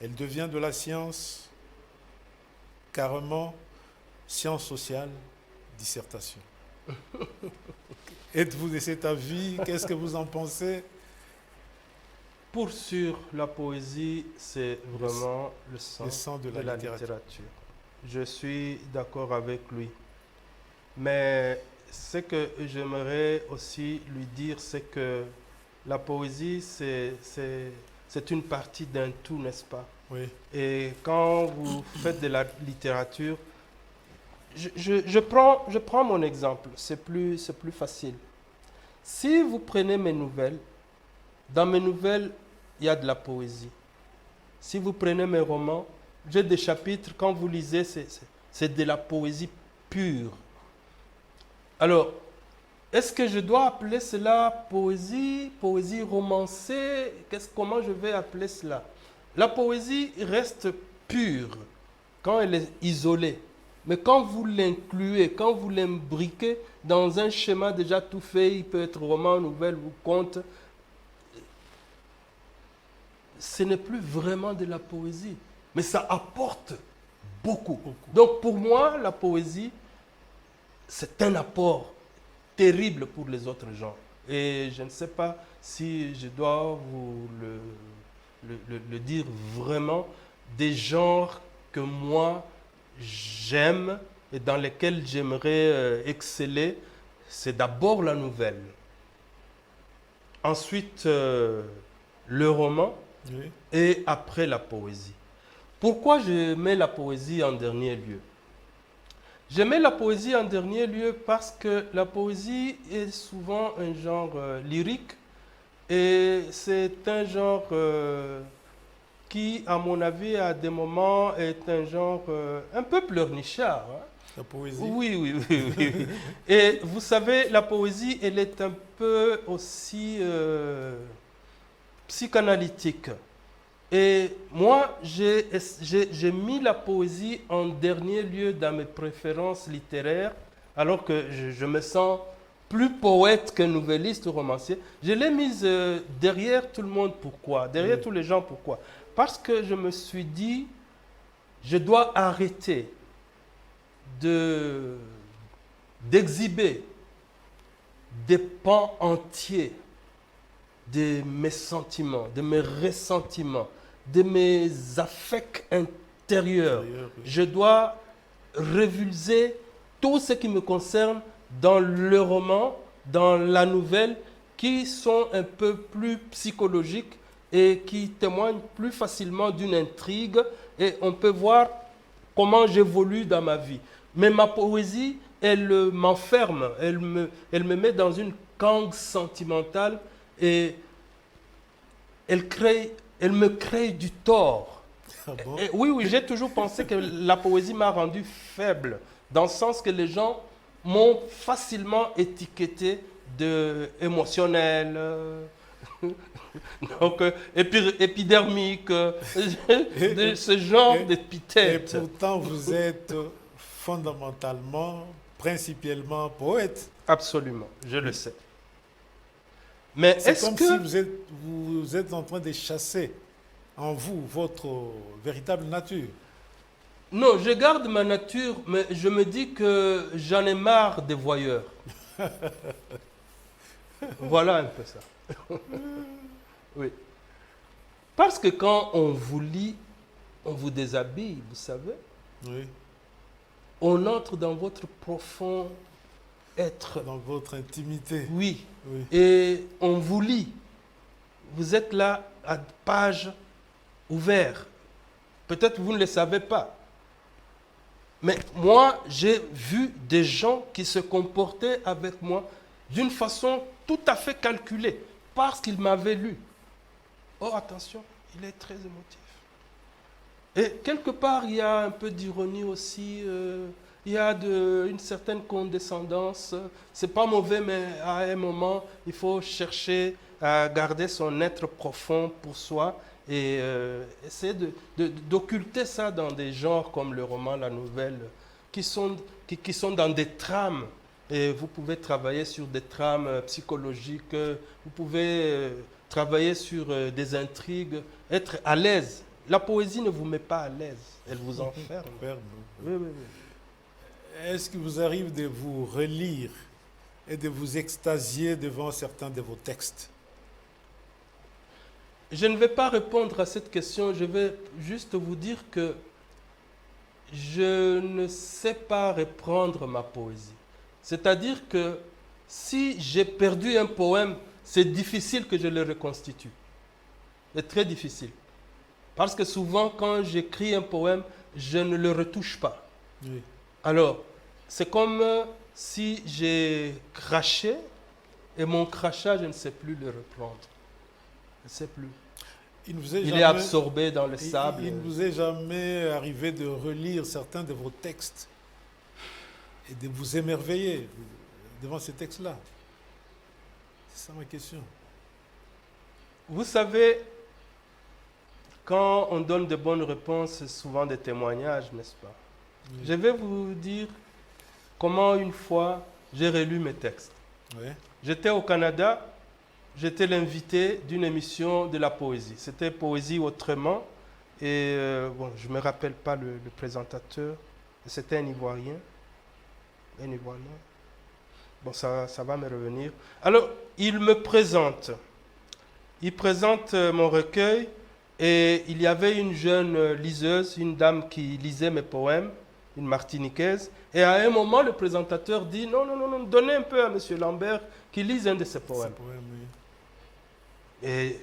Elle devient de la science, carrément science sociale, dissertation. » Êtes-vous de cet avis? Qu'est-ce que vous en pensez? Pour sûr, la poésie, c'est vraiment le sang de la littérature. Je suis d'accord avec lui. Mais ce que j'aimerais aussi lui dire, c'est que la poésie, c'est une partie d'un tout, n'est-ce pas? Oui. Et quand vous faites de la littérature, je prends mon exemple, c'est plus facile. Si vous prenez mes nouvelles, dans mes nouvelles, il y a de la poésie. Si vous prenez mes romans, j'ai des chapitres, quand vous lisez, c'est de la poésie pure. Alors, est-ce que je dois appeler cela poésie romancée? Comment je vais appeler cela? La poésie reste pure quand elle est isolée. Mais quand vous l'incluez, quand vous l'imbriquez dans un schéma déjà tout fait, il peut être roman, nouvelle ou conte, ce n'est plus vraiment de la poésie. Mais ça apporte beaucoup. Donc pour moi, la poésie, c'est un apport terrible pour les autres gens. Et je ne sais pas si je dois vous le dire vraiment, des genres que moi j'aime et dans lesquels j'aimerais exceller, c'est d'abord la nouvelle. Ensuite, le roman, oui. Et après la poésie. Pourquoi je mets la poésie en dernier lieu? Je mets la poésie en dernier lieu parce que la poésie est souvent un genre lyrique et c'est un genre qui, à mon avis, à des moments, est un genre un peu pleurnichard. Hein? La poésie? Oui. Et vous savez, la poésie, elle est un peu aussi psychanalytique. Et moi, j'ai mis la poésie en dernier lieu dans mes préférences littéraires, alors que je me sens plus poète que nouvelliste ou romancier. Je l'ai mise derrière tout le monde. Pourquoi? Derrière tous les gens. Pourquoi? Parce que je me suis dit, je dois arrêter d'exhiber des pans entiers de mes sentiments, de mes ressentiments, de mes affects intérieurs. Je dois révulser tout ce qui me concerne dans le roman, dans la nouvelle, qui sont un peu plus psychologiques et qui témoignent plus facilement d'une intrigue, et on peut voir comment j'évolue dans ma vie. Mais ma poésie, elle m'enferme, elle me met dans une gangue sentimentale et elle me crée du tort. Ah bon? Oui, j'ai toujours pensé que la poésie m'a rendu faible, dans le sens que les gens m'ont facilement étiqueté de émotionnel, donc épidermique, de ce genre Et d'épithète. pourtant, vous êtes fondamentalement, principalement poète. Absolument, je le sais. Mais C'est est-ce comme que... si vous êtes en train de chasser en vous votre véritable nature. Non, je garde ma nature, mais je me dis que j'en ai marre des voyeurs. Voilà un peu ça. Oui. Parce que quand on vous lit, on vous déshabille, vous savez. Oui. On entre dans votre profond être. Dans votre intimité. Oui. Oui. Et on vous lit. Vous êtes là à page ouverte. Peut-être vous ne le savez pas. Mais moi, j'ai vu des gens qui se comportaient avec moi d'une façon tout à fait calculée, parce qu'ils m'avaient lu. Oh, attention, il est très émotif. Et quelque part, il y a un peu d'ironie aussi, il y a une certaine condescendance. C'est pas mauvais, mais à un moment, il faut chercher à garder son être profond pour soi et essayer d'occulter ça dans des genres comme le roman, la nouvelle, qui sont dans des trames. Et vous pouvez travailler sur des trames psychologiques, vous pouvez travailler sur des intrigues, être à l'aise. La poésie ne vous met pas à l'aise, elle vous enferme. Oui, oui, oui. Est-ce qu'il vous arrive de vous relire et de vous extasier devant certains de vos textes? Je ne vais pas répondre à cette question, je vais juste vous dire que je ne sais pas reprendre ma poésie. C'est-à-dire que si j'ai perdu un poème, c'est difficile que je le reconstitue. C'est très difficile. Parce que souvent, quand j'écris un poème, je ne le retouche pas. Oui. Alors, c'est comme si j'ai craché et mon crachat, je ne sais plus le reprendre. Je ne sais plus. Il est absorbé dans le sable. Il ne vous est jamais arrivé de relire certains de vos textes et de vous émerveiller devant ces textes-là? C'est ça ma question. Vous savez, quand on donne de bonnes réponses, c'est souvent des témoignages, n'est-ce pas? Oui. Je vais vous dire comment une fois j'ai relu mes textes. Oui. J'étais au Canada, j'étais l'invité d'une émission de la poésie. C'était Poésie Autrement. Et bon, je ne me rappelle pas le présentateur. C'était un Ivoirien. Un Ivoirien. Bon, ça va me revenir. Alors, il me présente. Il présente mon recueil. Et il y avait une jeune liseuse, une dame qui lisait mes poèmes, une martiniquaise. Et à un moment, le présentateur dit « Non, non, non, non, donnez un peu à M. Lambert qui lise un de ses poèmes. » Et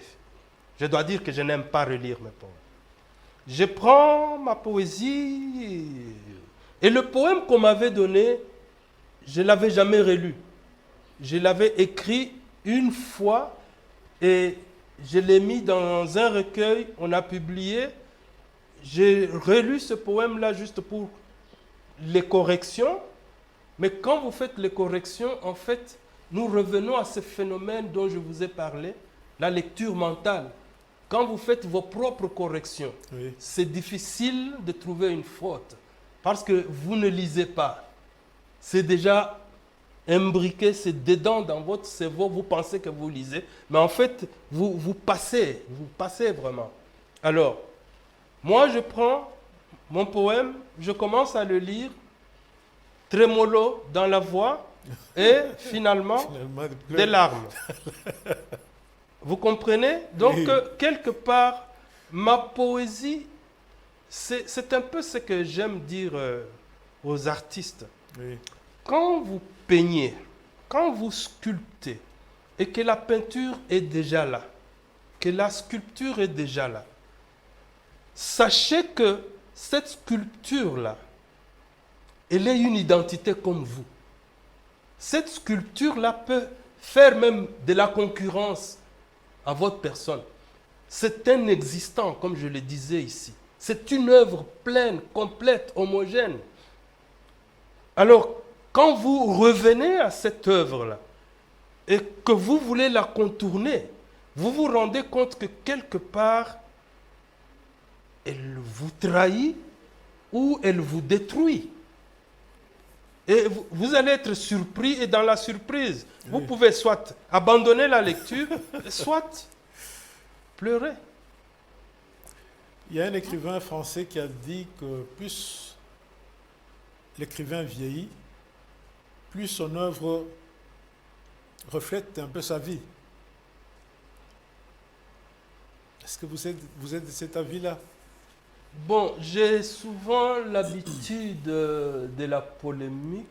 je dois dire que je n'aime pas relire mes poèmes. Je prends ma poésie et le poème qu'on m'avait donné, je ne l'avais jamais relu. Je l'avais écrit une fois et je l'ai mis dans un recueil, on a publié. J'ai relu ce poème-là juste pour les corrections. Mais quand vous faites les corrections, en fait, nous revenons à ce phénomène dont je vous ai parlé, la lecture mentale. Quand vous faites vos propres corrections, oui, c'est difficile de trouver une faute parce que vous ne lisez pas. C'est déjà imbriqué, c'est dedans dans votre cerveau, vous pensez que vous lisez, mais en fait, vous passez vraiment. Alors, moi je prends mon poème, je commence à le lire trémolo dans la voix et finalement des larmes. Vous comprenez? Donc, Oui. quelque part, ma poésie, c'est un peu ce que j'aime dire aux artistes. Oui. Quand vous peignez, quand vous sculptez, et que la peinture est déjà là, que la sculpture est déjà là, sachez que cette sculpture-là, elle est une identité comme vous. Cette sculpture-là peut faire même de la concurrence à votre personne. C'est un existant, comme je le disais ici. C'est une œuvre pleine, complète, homogène. Alors, quand vous revenez à cette œuvre-là et que vous voulez la contourner, vous vous rendez compte que quelque part, elle vous trahit ou elle vous détruit. Et vous allez être surpris et dans la surprise, vous pouvez soit abandonner la lecture, soit pleurer. Il y a un écrivain français qui a dit que plus l'écrivain vieillit, plus son œuvre reflète un peu sa vie. Est-ce que vous êtes de cet avis-là? Bon, j'ai souvent l'habitude de la polémique.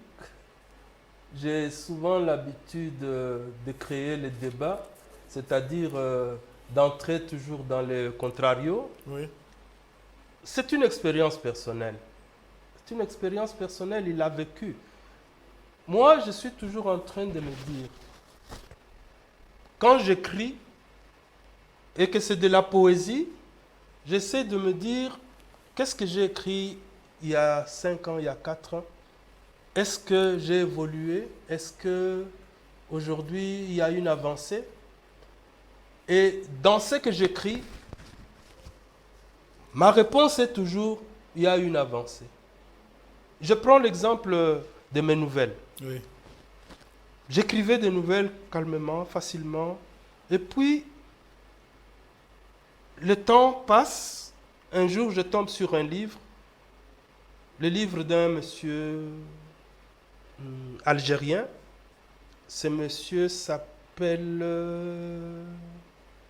J'ai souvent l'habitude de créer les débats, c'est-à-dire d'entrer toujours dans les contrarios. Oui. C'est une expérience personnelle. C'est une expérience personnelle, il l'a vécu. Moi, je suis toujours en train de me dire, quand j'écris et que c'est de la poésie, j'essaie de me dire, qu'est-ce que j'ai écrit il y a 5 ans, il y a 4 ans? Est-ce que j'ai évolué? Est-ce qu'aujourd'hui, il y a une avancée? Et dans ce que j'écris, ma réponse est toujours, il y a une avancée. Je prends l'exemple de mes nouvelles. Oui. J'écrivais des nouvelles calmement, facilement. Et puis, le temps passe. Un jour, je tombe sur un livre. Le livre d'un monsieur algérien. Ce monsieur s'appelle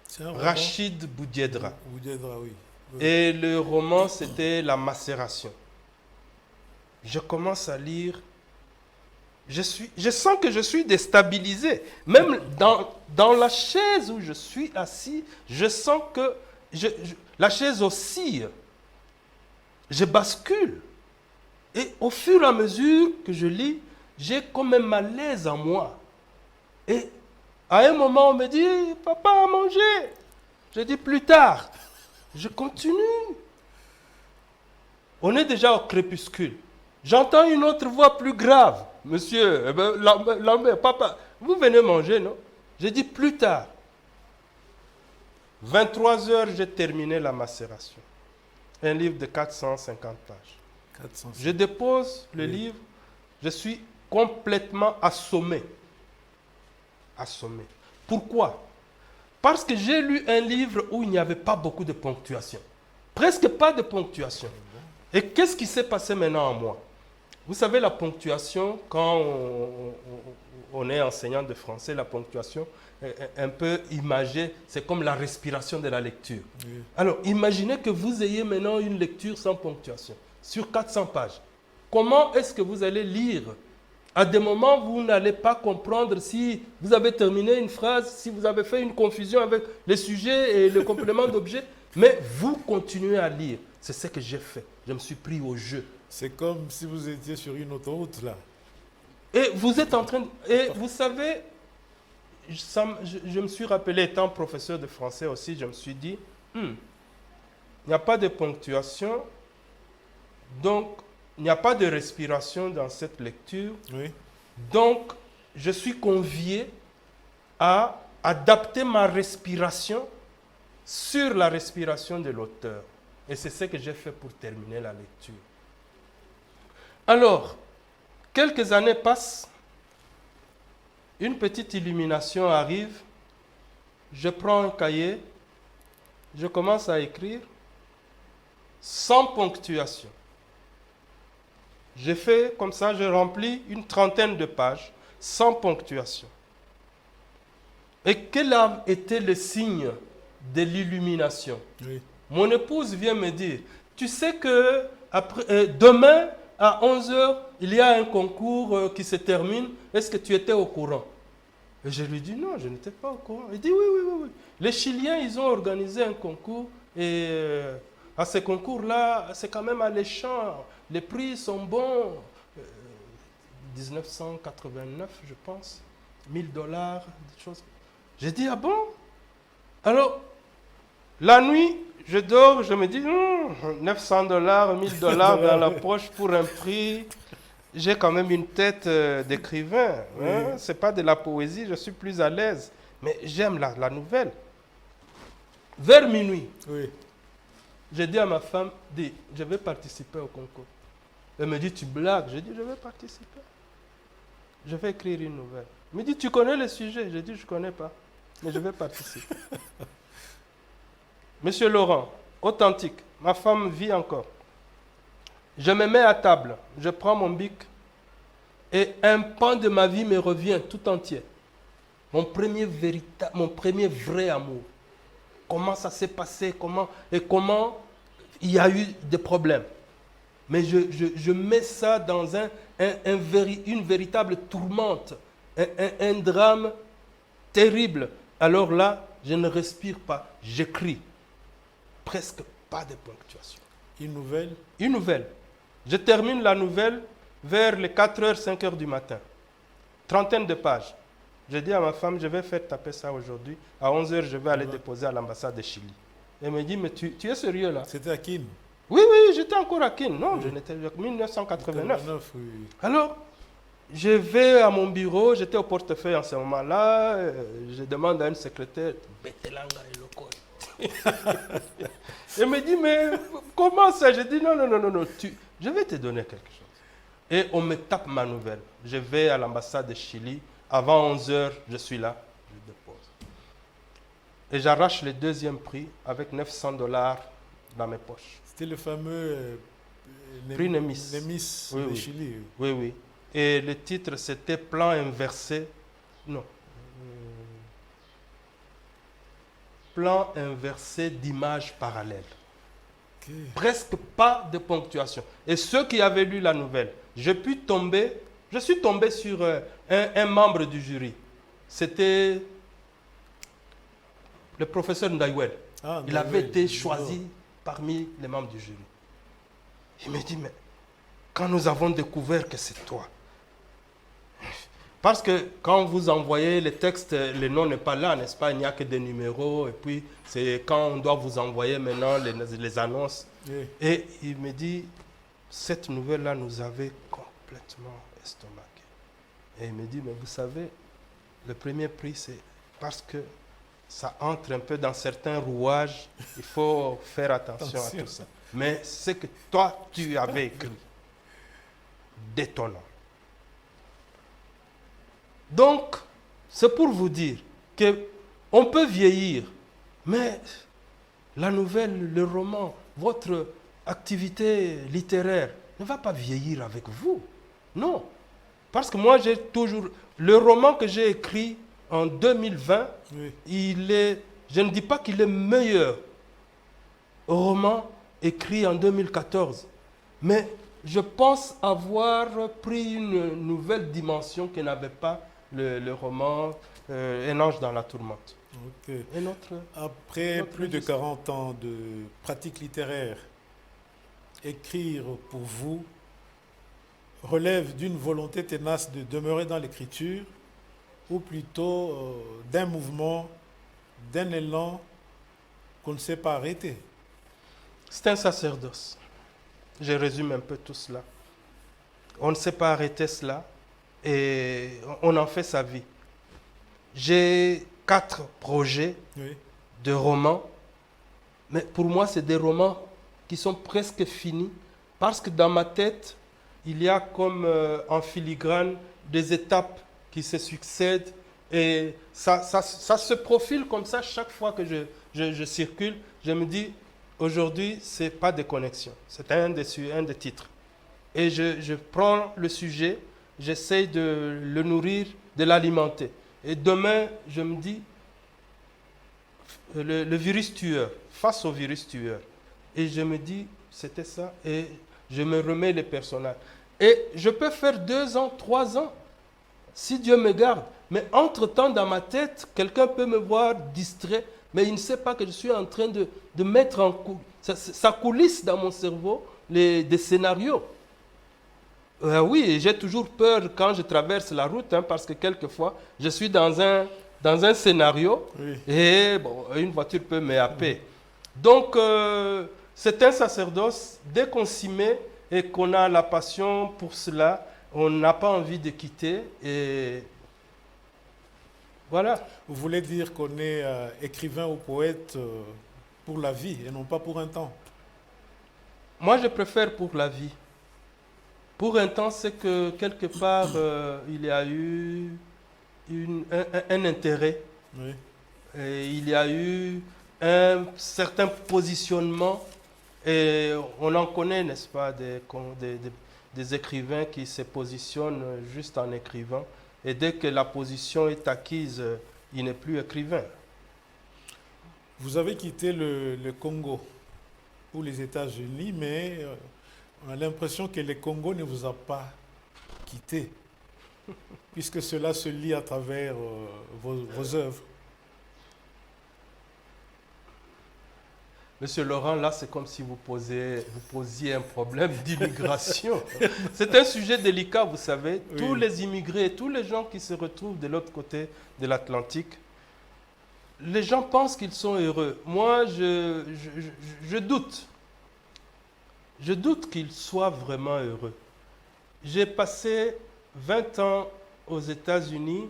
C'est un roman. Rachid Boudiedra. Boudiedra, oui. Oui. Et le roman, c'était La Macération. Je commence à lire. Je sens que je suis déstabilisé. Même dans la chaise où je suis assis, je sens que la chaise oscille. Je bascule. Et au fur et à mesure que je lis, j'ai comme un malaise en moi. Et à un moment, on me dit, papa, à manger. Je dis plus tard. Je continue. On est déjà au crépuscule. J'entends une autre voix plus grave. Monsieur, Lambert, papa, vous venez manger, non? J'ai dit plus tard. 23 heures, j'ai terminé La Macération. Un livre de 450 pages. 400. Je dépose le livre, je suis complètement assommé. Assommé. Pourquoi? Parce que j'ai lu un livre où il n'y avait pas beaucoup de ponctuation. Presque pas de ponctuation. Et qu'est-ce qui s'est passé maintenant en moi? Vous savez, la ponctuation, quand on est enseignant de français, la ponctuation, un peu imagée, c'est comme la respiration de la lecture. Oui. Alors, imaginez que vous ayez maintenant une lecture sans ponctuation, sur 400 pages. Comment est-ce que vous allez lire? À des moments, vous n'allez pas comprendre si vous avez terminé une phrase, si vous avez fait une confusion avec les sujets et le complément d'objet, mais vous continuez à lire. C'est ce que j'ai fait. Je me suis pris au jeu. C'est comme si vous étiez sur une autoroute, là. Et vous êtes en train de... Et vous savez, je me suis rappelé, étant professeur de français aussi, je me suis dit, il n'y a pas de ponctuation, donc il n'y a pas de respiration dans cette lecture. Oui. Donc, je suis convié à adapter ma respiration sur la respiration de l'auteur. Et c'est ce que j'ai fait pour terminer la lecture. Alors, quelques années passent, une petite illumination arrive, je prends un cahier, je commence à écrire sans ponctuation. J'ai fait comme ça, j'ai rempli une trentaine de pages, sans ponctuation. Et quel a été le signe de l'illumination? Oui. Mon épouse vient me dire, tu sais que demain, à 11 heures, il y a un concours qui se termine. Est-ce que tu étais au courant? Et je lui dis, non, je n'étais pas au courant. Il dit, oui, oui, oui, oui. Les Chiliens, ils ont organisé un concours. Et à ce concours-là, c'est quand même alléchant. Les prix sont bons. 1989, je pense. $1000, des choses. J'ai dit, ah bon? Alors, la nuit, je dors, je me dis, $900, $1000 dans la poche pour un prix. J'ai quand même une tête d'écrivain. Oui. Hein? Ce n'est pas de la poésie, je suis plus à l'aise. Mais j'aime la nouvelle. Vers minuit, Oui. j'ai dit à ma femme, je vais participer au concours. Elle me dit, tu blagues? J'ai dit, je vais participer. Je vais écrire une nouvelle. Elle me dit, tu connais le sujet? J'ai dit, je ne connais pas, mais je vais participer. Monsieur Laurent, authentique, ma femme vit encore. Je me mets à table, je prends mon bic et un pan de ma vie me revient tout entier. Mon premier vrai amour. Comment ça s'est passé, comment il y a eu des problèmes. Mais je mets ça dans une véritable tourmente, un drame terrible. Alors là, je ne respire pas, j'écris. Presque pas de ponctuation. Une nouvelle? Une nouvelle. Je termine la nouvelle vers les 4h, 5h du matin. Trentaine de pages. J'ai dit à ma femme, je vais faire taper ça aujourd'hui. À 11h, je vais aller déposer à l'ambassade de Chili. Elle me dit, mais tu es sérieux là? C'était à Kin? Oui, oui, j'étais encore à Kin. Non, je n'étais en 1989. Oui. Alors, je vais à mon bureau, j'étais au portefeuille en ce moment-là. Je demande à une secrétaire, Betelanga et Loko. Elle me dit, mais comment ça? Je dis, non, je vais te donner quelque chose. Et on me tape ma nouvelle. Je vais à l'ambassade de Chili. Avant 11 heures, je suis là, je dépose. Et j'arrache le deuxième prix avec $900 dans mes poches. C'était le fameux Prix Nemis. Nemis Oui, de oui. Chili. Oui, oui. Et le titre, c'était Plan inversé. Non. Plan inversé d'images parallèles. Ok. Presque pas de ponctuation. Et ceux qui avaient lu la nouvelle, je suis tombé sur un membre du jury. C'était le professeur Ndaiwel. Ah, Il avait été choisi parmi les membres du jury. Il me dit, mais quand nous avons découvert que c'est toi, parce que quand vous envoyez les textes, le nom n'est pas là, n'est-ce pas? Il n'y a que des numéros. Et puis, c'est quand on doit vous envoyer maintenant les annonces. Oui. Et il me dit, cette nouvelle-là nous avait complètement estomaqué. Et il me dit, mais vous savez, le premier prix, c'est parce que ça entre un peu dans certains rouages. Il faut faire attention à tout ça. Mais c'est que toi, tu avais écrit. Détonnant. Donc, c'est pour vous dire qu'on peut vieillir, mais la nouvelle, le roman, votre activité littéraire ne va pas vieillir avec vous. Non. Parce que moi, j'ai toujours... Le roman que j'ai écrit en 2020, Oui. je ne dis pas qu'il est meilleur roman écrit en 2014, mais je pense avoir pris une nouvelle dimension que n'avait pas le roman Un ange dans la tourmente. Ok. Et Après notre plus de registre. 40 ans de pratique littéraire, écrire pour vous relève d'une volonté ténace de demeurer dans l'écriture ou plutôt d'un mouvement, d'un élan qu'on ne sait pas arrêter? C'est un sacerdoce. Je résume un peu tout cela. On ne sait pas arrêter cela et on en fait sa vie. J'ai 4 projets Oui. de romans, mais pour moi, c'est des romans qui sont presque finis parce que dans ma tête, il y a comme en filigrane des étapes qui se succèdent et ça se profile comme ça chaque fois que je circule. Je me dis, aujourd'hui, ce n'est pas des connexions, c'est un des titres. et je prends le sujet, j'essaie de le nourrir, de l'alimenter. Et demain, je me dis, le virus tueur, face au virus tueur. Et je me dis, c'était ça, et je me remets les personnages. Et je peux faire 2 ans, 3 ans, si Dieu me garde. Mais entre-temps, dans ma tête, quelqu'un peut me voir distrait, mais il ne sait pas que je suis en train de mettre en coulisses. Ça coulisse dans mon cerveau des scénarios. Oui, j'ai toujours peur quand je traverse la route, parce que quelquefois, je suis dans un scénario, oui, et bon, une voiture peut me happer. Donc, c'est un sacerdoce. Dès qu'on s'y met et qu'on a la passion pour cela, on n'a pas envie de quitter. Et voilà. Vous voulez dire qu'on est écrivain ou poète pour la vie et non pas pour un temps? Moi, je préfère pour la vie. Pour un temps, c'est que quelque part, il y a eu un intérêt. Oui. Et il y a eu un certain positionnement. Et on en connaît, n'est-ce pas, des écrivains qui se positionnent juste en écrivant. Et dès que la position est acquise, il n'est plus écrivain. Vous avez quitté le Congo pour les États-Unis, mais on a l'impression que le Congo ne vous a pas quitté, puisque cela se lit à travers vos œuvres. Monsieur Laurent, là, c'est comme si vous posiez un problème d'immigration. C'est un sujet délicat, vous savez. Oui. Tous les immigrés, tous les gens qui se retrouvent de l'autre côté de l'Atlantique, les gens pensent qu'ils sont heureux. Moi, je doute. Je doute qu'ils soient vraiment heureux. J'ai passé 20 ans aux États-Unis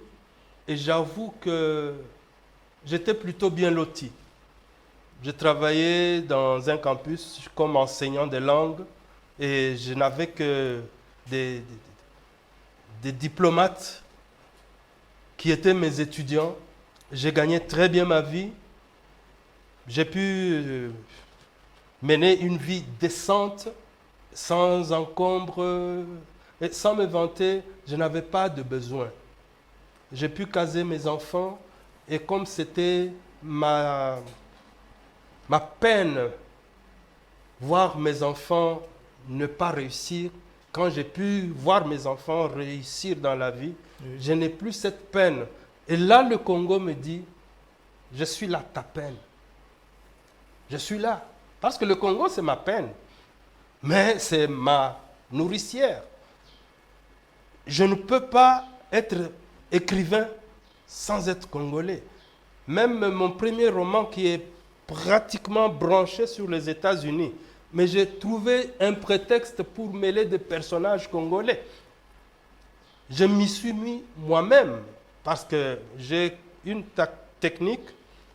et j'avoue que j'étais plutôt bien loti. Je travaillais dans un campus comme enseignant de langue et je n'avais que des diplomates qui étaient mes étudiants. J'ai gagné très bien ma vie. J'ai pu mener une vie décente, sans encombre, et sans me vanter. Je n'avais pas de besoin. J'ai pu caser mes enfants et comme c'était ma peine, voir mes enfants ne pas réussir, quand j'ai pu voir mes enfants réussir dans la vie, oui, je n'ai plus cette peine. Et là, le Congo me dit, je suis là, ta peine. Je suis là. Parce que le Congo, c'est ma peine. Mais c'est ma nourricière. Je ne peux pas être écrivain sans être congolais. Même mon premier roman qui est pratiquement branché sur les États-Unis. Mais j'ai trouvé un prétexte pour mêler des personnages congolais. Je m'y suis mis moi-même parce que j'ai une technique,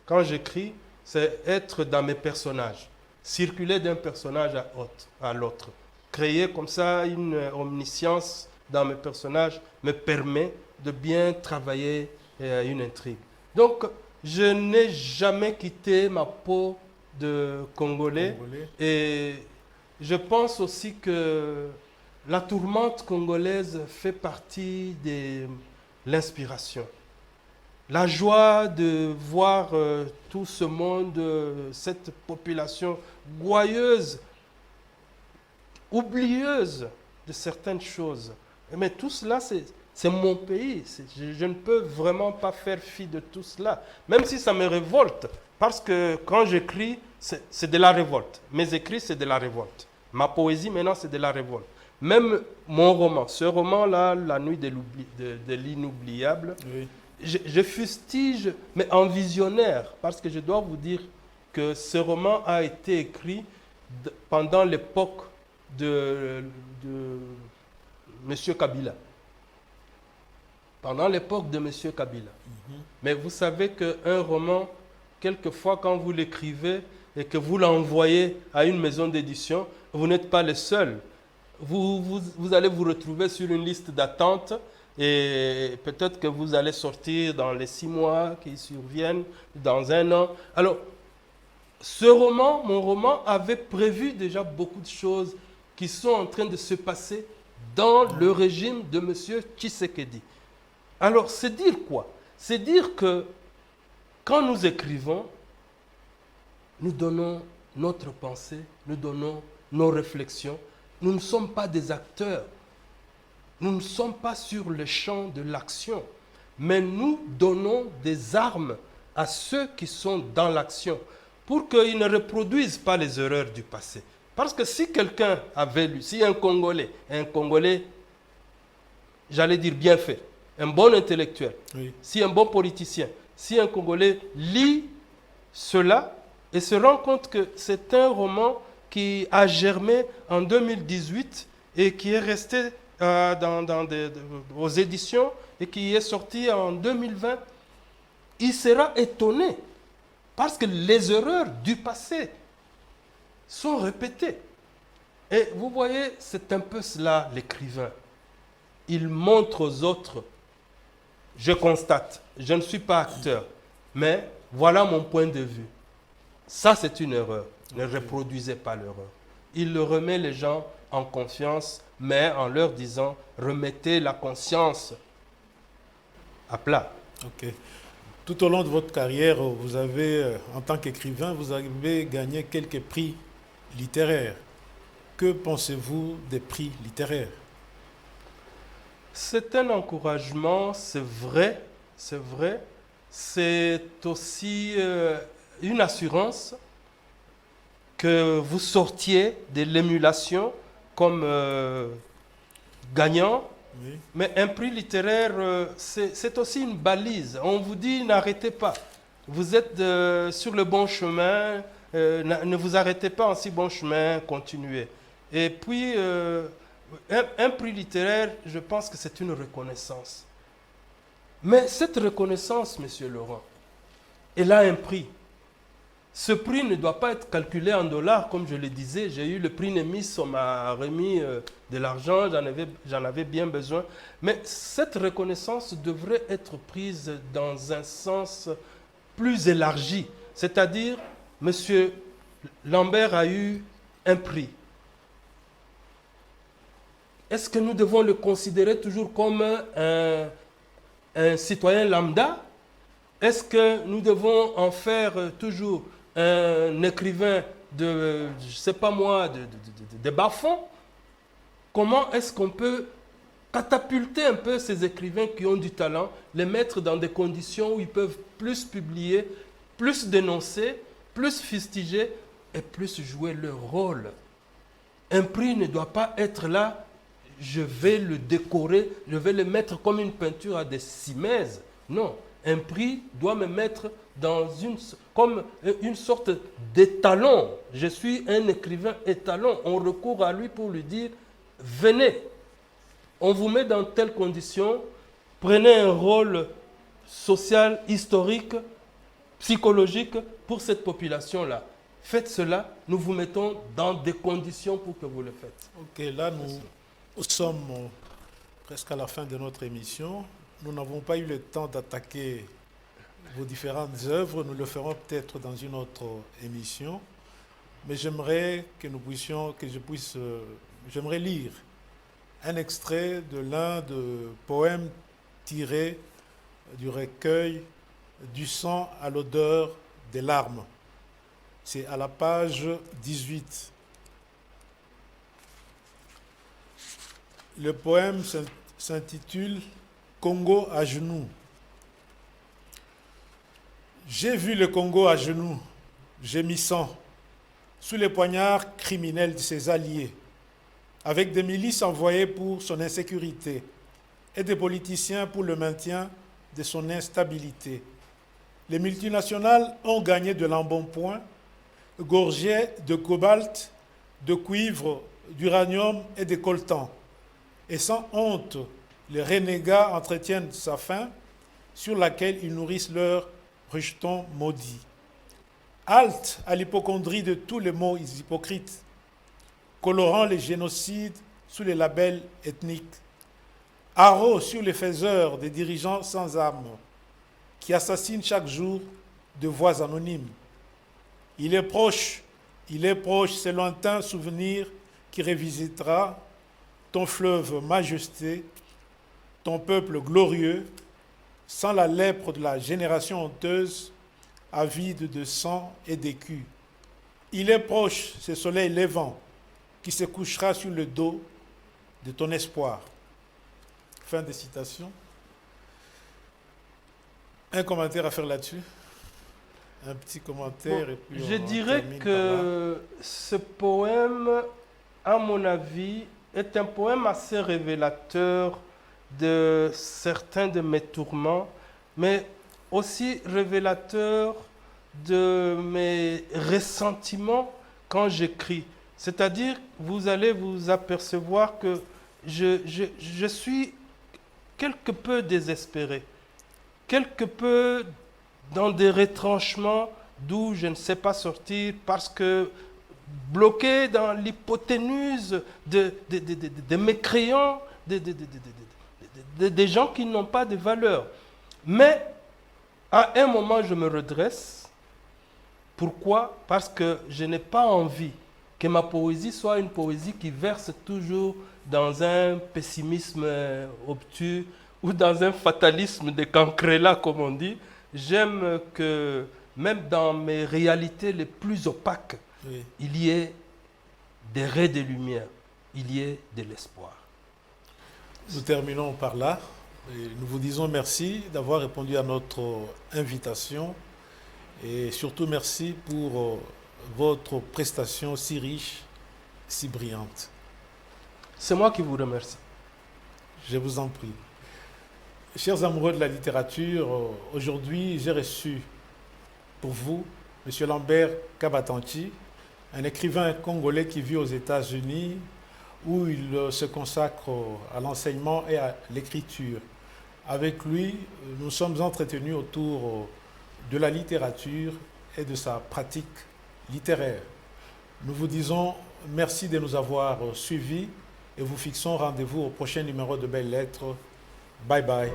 quand j'écris, c'est être dans mes personnages. Circuler d'un personnage à l'autre. Créer comme ça une omniscience dans mes personnages me permet de bien travailler une intrigue. Donc, je n'ai jamais quitté ma peau de Congolais. Et je pense aussi que la tourmente congolaise fait partie de l'inspiration. La joie de voir tout ce monde, cette population gouailleuse, oublieuse de certaines choses. Mais tout cela, c'est mon pays. Je ne peux vraiment pas faire fi de tout cela. Même si ça me révolte. Parce que quand j'écris, c'est de la révolte. Mes écrits, c'est de la révolte. Ma poésie, maintenant, c'est de la révolte. Même mon roman, ce roman-là, La nuit de l'inoubliable, oui, je fustige, mais en visionnaire. Parce que je dois vous dire que ce roman a été écrit pendant l'époque de M. Kabila. Pendant l'époque de M. Kabila. Mm-hmm. Mais vous savez qu'un roman, quelquefois, quand vous l'écrivez et que vous l'envoyez à une maison d'édition, vous n'êtes pas le seul. Vous allez vous retrouver sur une liste d'attente et peut-être que vous allez sortir dans les 6 mois qui surviennent, dans 1 an. Alors, mon roman avait prévu déjà beaucoup de choses qui sont en train de se passer dans le régime de M. Tshisekedi. Alors, c'est dire quoi? C'est dire que quand nous écrivons, nous donnons notre pensée, nous donnons nos réflexions. Nous ne sommes pas des acteurs. Nous ne sommes pas sur le champ de l'action. Mais nous donnons des armes à ceux qui sont dans l'action pour qu'ils ne reproduisent pas les erreurs du passé. Parce que si quelqu'un avait lu, si un Congolais, j'allais dire bien fait, un bon intellectuel, oui, si un bon politicien, si un Congolais lit cela et se rend compte que c'est un roman qui a germé en 2018 et qui est resté aux éditions et qui est sorti en 2020, il sera étonné parce que les erreurs du passé sont répétées. Et vous voyez, c'est un peu cela l'écrivain. Il montre aux autres, je constate, je ne suis pas acteur, mais voilà mon point de vue. Ça, c'est une erreur. Ne reproduisez pas l'erreur. Il remet les gens en confiance, mais en leur disant, remettez la conscience à plat. Ok. Tout au long de votre carrière, vous avez, en tant qu'écrivain, vous avez gagné quelques prix littéraires. Que pensez-vous des prix littéraires? C'est un encouragement, c'est vrai, c'est vrai. C'est aussi une assurance que vous sortiez de l'émulation comme gagnant. Oui. Mais un prix littéraire, c'est aussi une balise. On vous dit n'arrêtez pas. Vous êtes sur le bon chemin, ne vous arrêtez pas en si bon chemin, continuez. Et puis, un prix littéraire, je pense que c'est une reconnaissance. Mais cette reconnaissance, Monsieur Laurent, elle a un prix. Ce prix ne doit pas être calculé en dollars, comme je le disais. J'ai eu le prix Némis, on m'a remis de l'argent, j'en avais bien besoin. Mais cette reconnaissance devrait être prise dans un sens plus élargi. C'est-à-dire, M. Lambert a eu un prix. Est-ce que nous devons le considérer toujours comme un citoyen lambda? Est-ce que nous devons en faire toujours un écrivain de, je ne sais pas moi, de bas-fond? Comment est-ce qu'on peut catapulter un peu ces écrivains qui ont du talent, les mettre dans des conditions où ils peuvent plus publier, plus dénoncer, plus fustiger et plus jouer leur rôle? Un prix ne doit pas être là, je vais le décorer, je vais le mettre comme une peinture à des cimaises. Non, un prix doit me mettre dans comme une sorte d'étalon. Je suis un écrivain étalon. On recourt à lui pour lui dire, venez, on vous met dans telles conditions, prenez un rôle social, historique, psychologique pour cette population-là. Faites cela, nous vous mettons dans des conditions pour que vous le faites. Ok, là nous sommes presque à la fin de notre émission. Nous n'avons pas eu le temps d'attaquer vos différentes œuvres. Nous le ferons peut-être dans une autre émission. Mais j'aimerais que j'aimerais lire un extrait de l'un des poèmes tirés du recueil Du sang à l'odeur des larmes. C'est à la page 18. Le poème s'intitule Congo à genoux. J'ai vu le Congo à genoux, gémissant, sous les poignards criminels de ses alliés, avec des milices envoyées pour son insécurité et des politiciens pour le maintien de son instabilité. Les multinationales ont gagné de l'embonpoint, gorgées de cobalt, de cuivre, d'uranium et de coltan. Et sans honte, les renégats entretiennent sa faim, sur laquelle ils nourrissent leurs rejetons maudits. Halte à l'hypocondrie de tous les mots hypocrites, colorant les génocides sous les labels ethniques. Haro sur les faiseurs des dirigeants sans âme, qui assassinent chaque jour de voix anonymes. Il est proche, ces lointains souvenirs qui revisitera ton fleuve majesté, ton peuple glorieux, sans la lèpre de la génération honteuse, avide de sang et d'écu. Il est proche, ce soleil levant, qui se couchera sur le dos de ton espoir. Fin de citation. Un commentaire à faire là-dessus? Un petit commentaire Bon, et puis je on dirais termine que ce poème, à mon avis, est un poème assez révélateur de certains de mes tourments, mais aussi révélateur de mes ressentiments quand j'écris. C'est-à-dire, vous allez vous apercevoir que je suis quelque peu désespéré, quelque peu dans des retranchements d'où je ne sais pas sortir parce que bloqué dans l'hypoténuse de mécréants, des gens qui n'ont pas de valeur. Mais à un moment, je me redresse. Pourquoi? Parce que je n'ai pas envie que ma poésie soit une poésie qui verse toujours dans un pessimisme obtus ou dans un fatalisme de cancrela, comme on dit. J'aime que même dans mes réalités les plus opaques, oui. Il y ait des raies de lumière, il y ait de l'espoir. Nous terminons par là. Et nous vous disons merci d'avoir répondu à notre invitation et surtout merci pour votre prestation si riche, si brillante. C'est moi qui vous remercie. Je vous en prie. Chers amoureux de la littérature, aujourd'hui j'ai reçu pour vous M. Lambert Kabatanchi, un écrivain congolais qui vit aux États-Unis où il se consacre à l'enseignement et à l'écriture. Avec lui, nous sommes entretenus autour de la littérature et de sa pratique littéraire. Nous vous disons merci de nous avoir suivis et vous fixons rendez-vous au prochain numéro de Belles Lettres. Bye bye.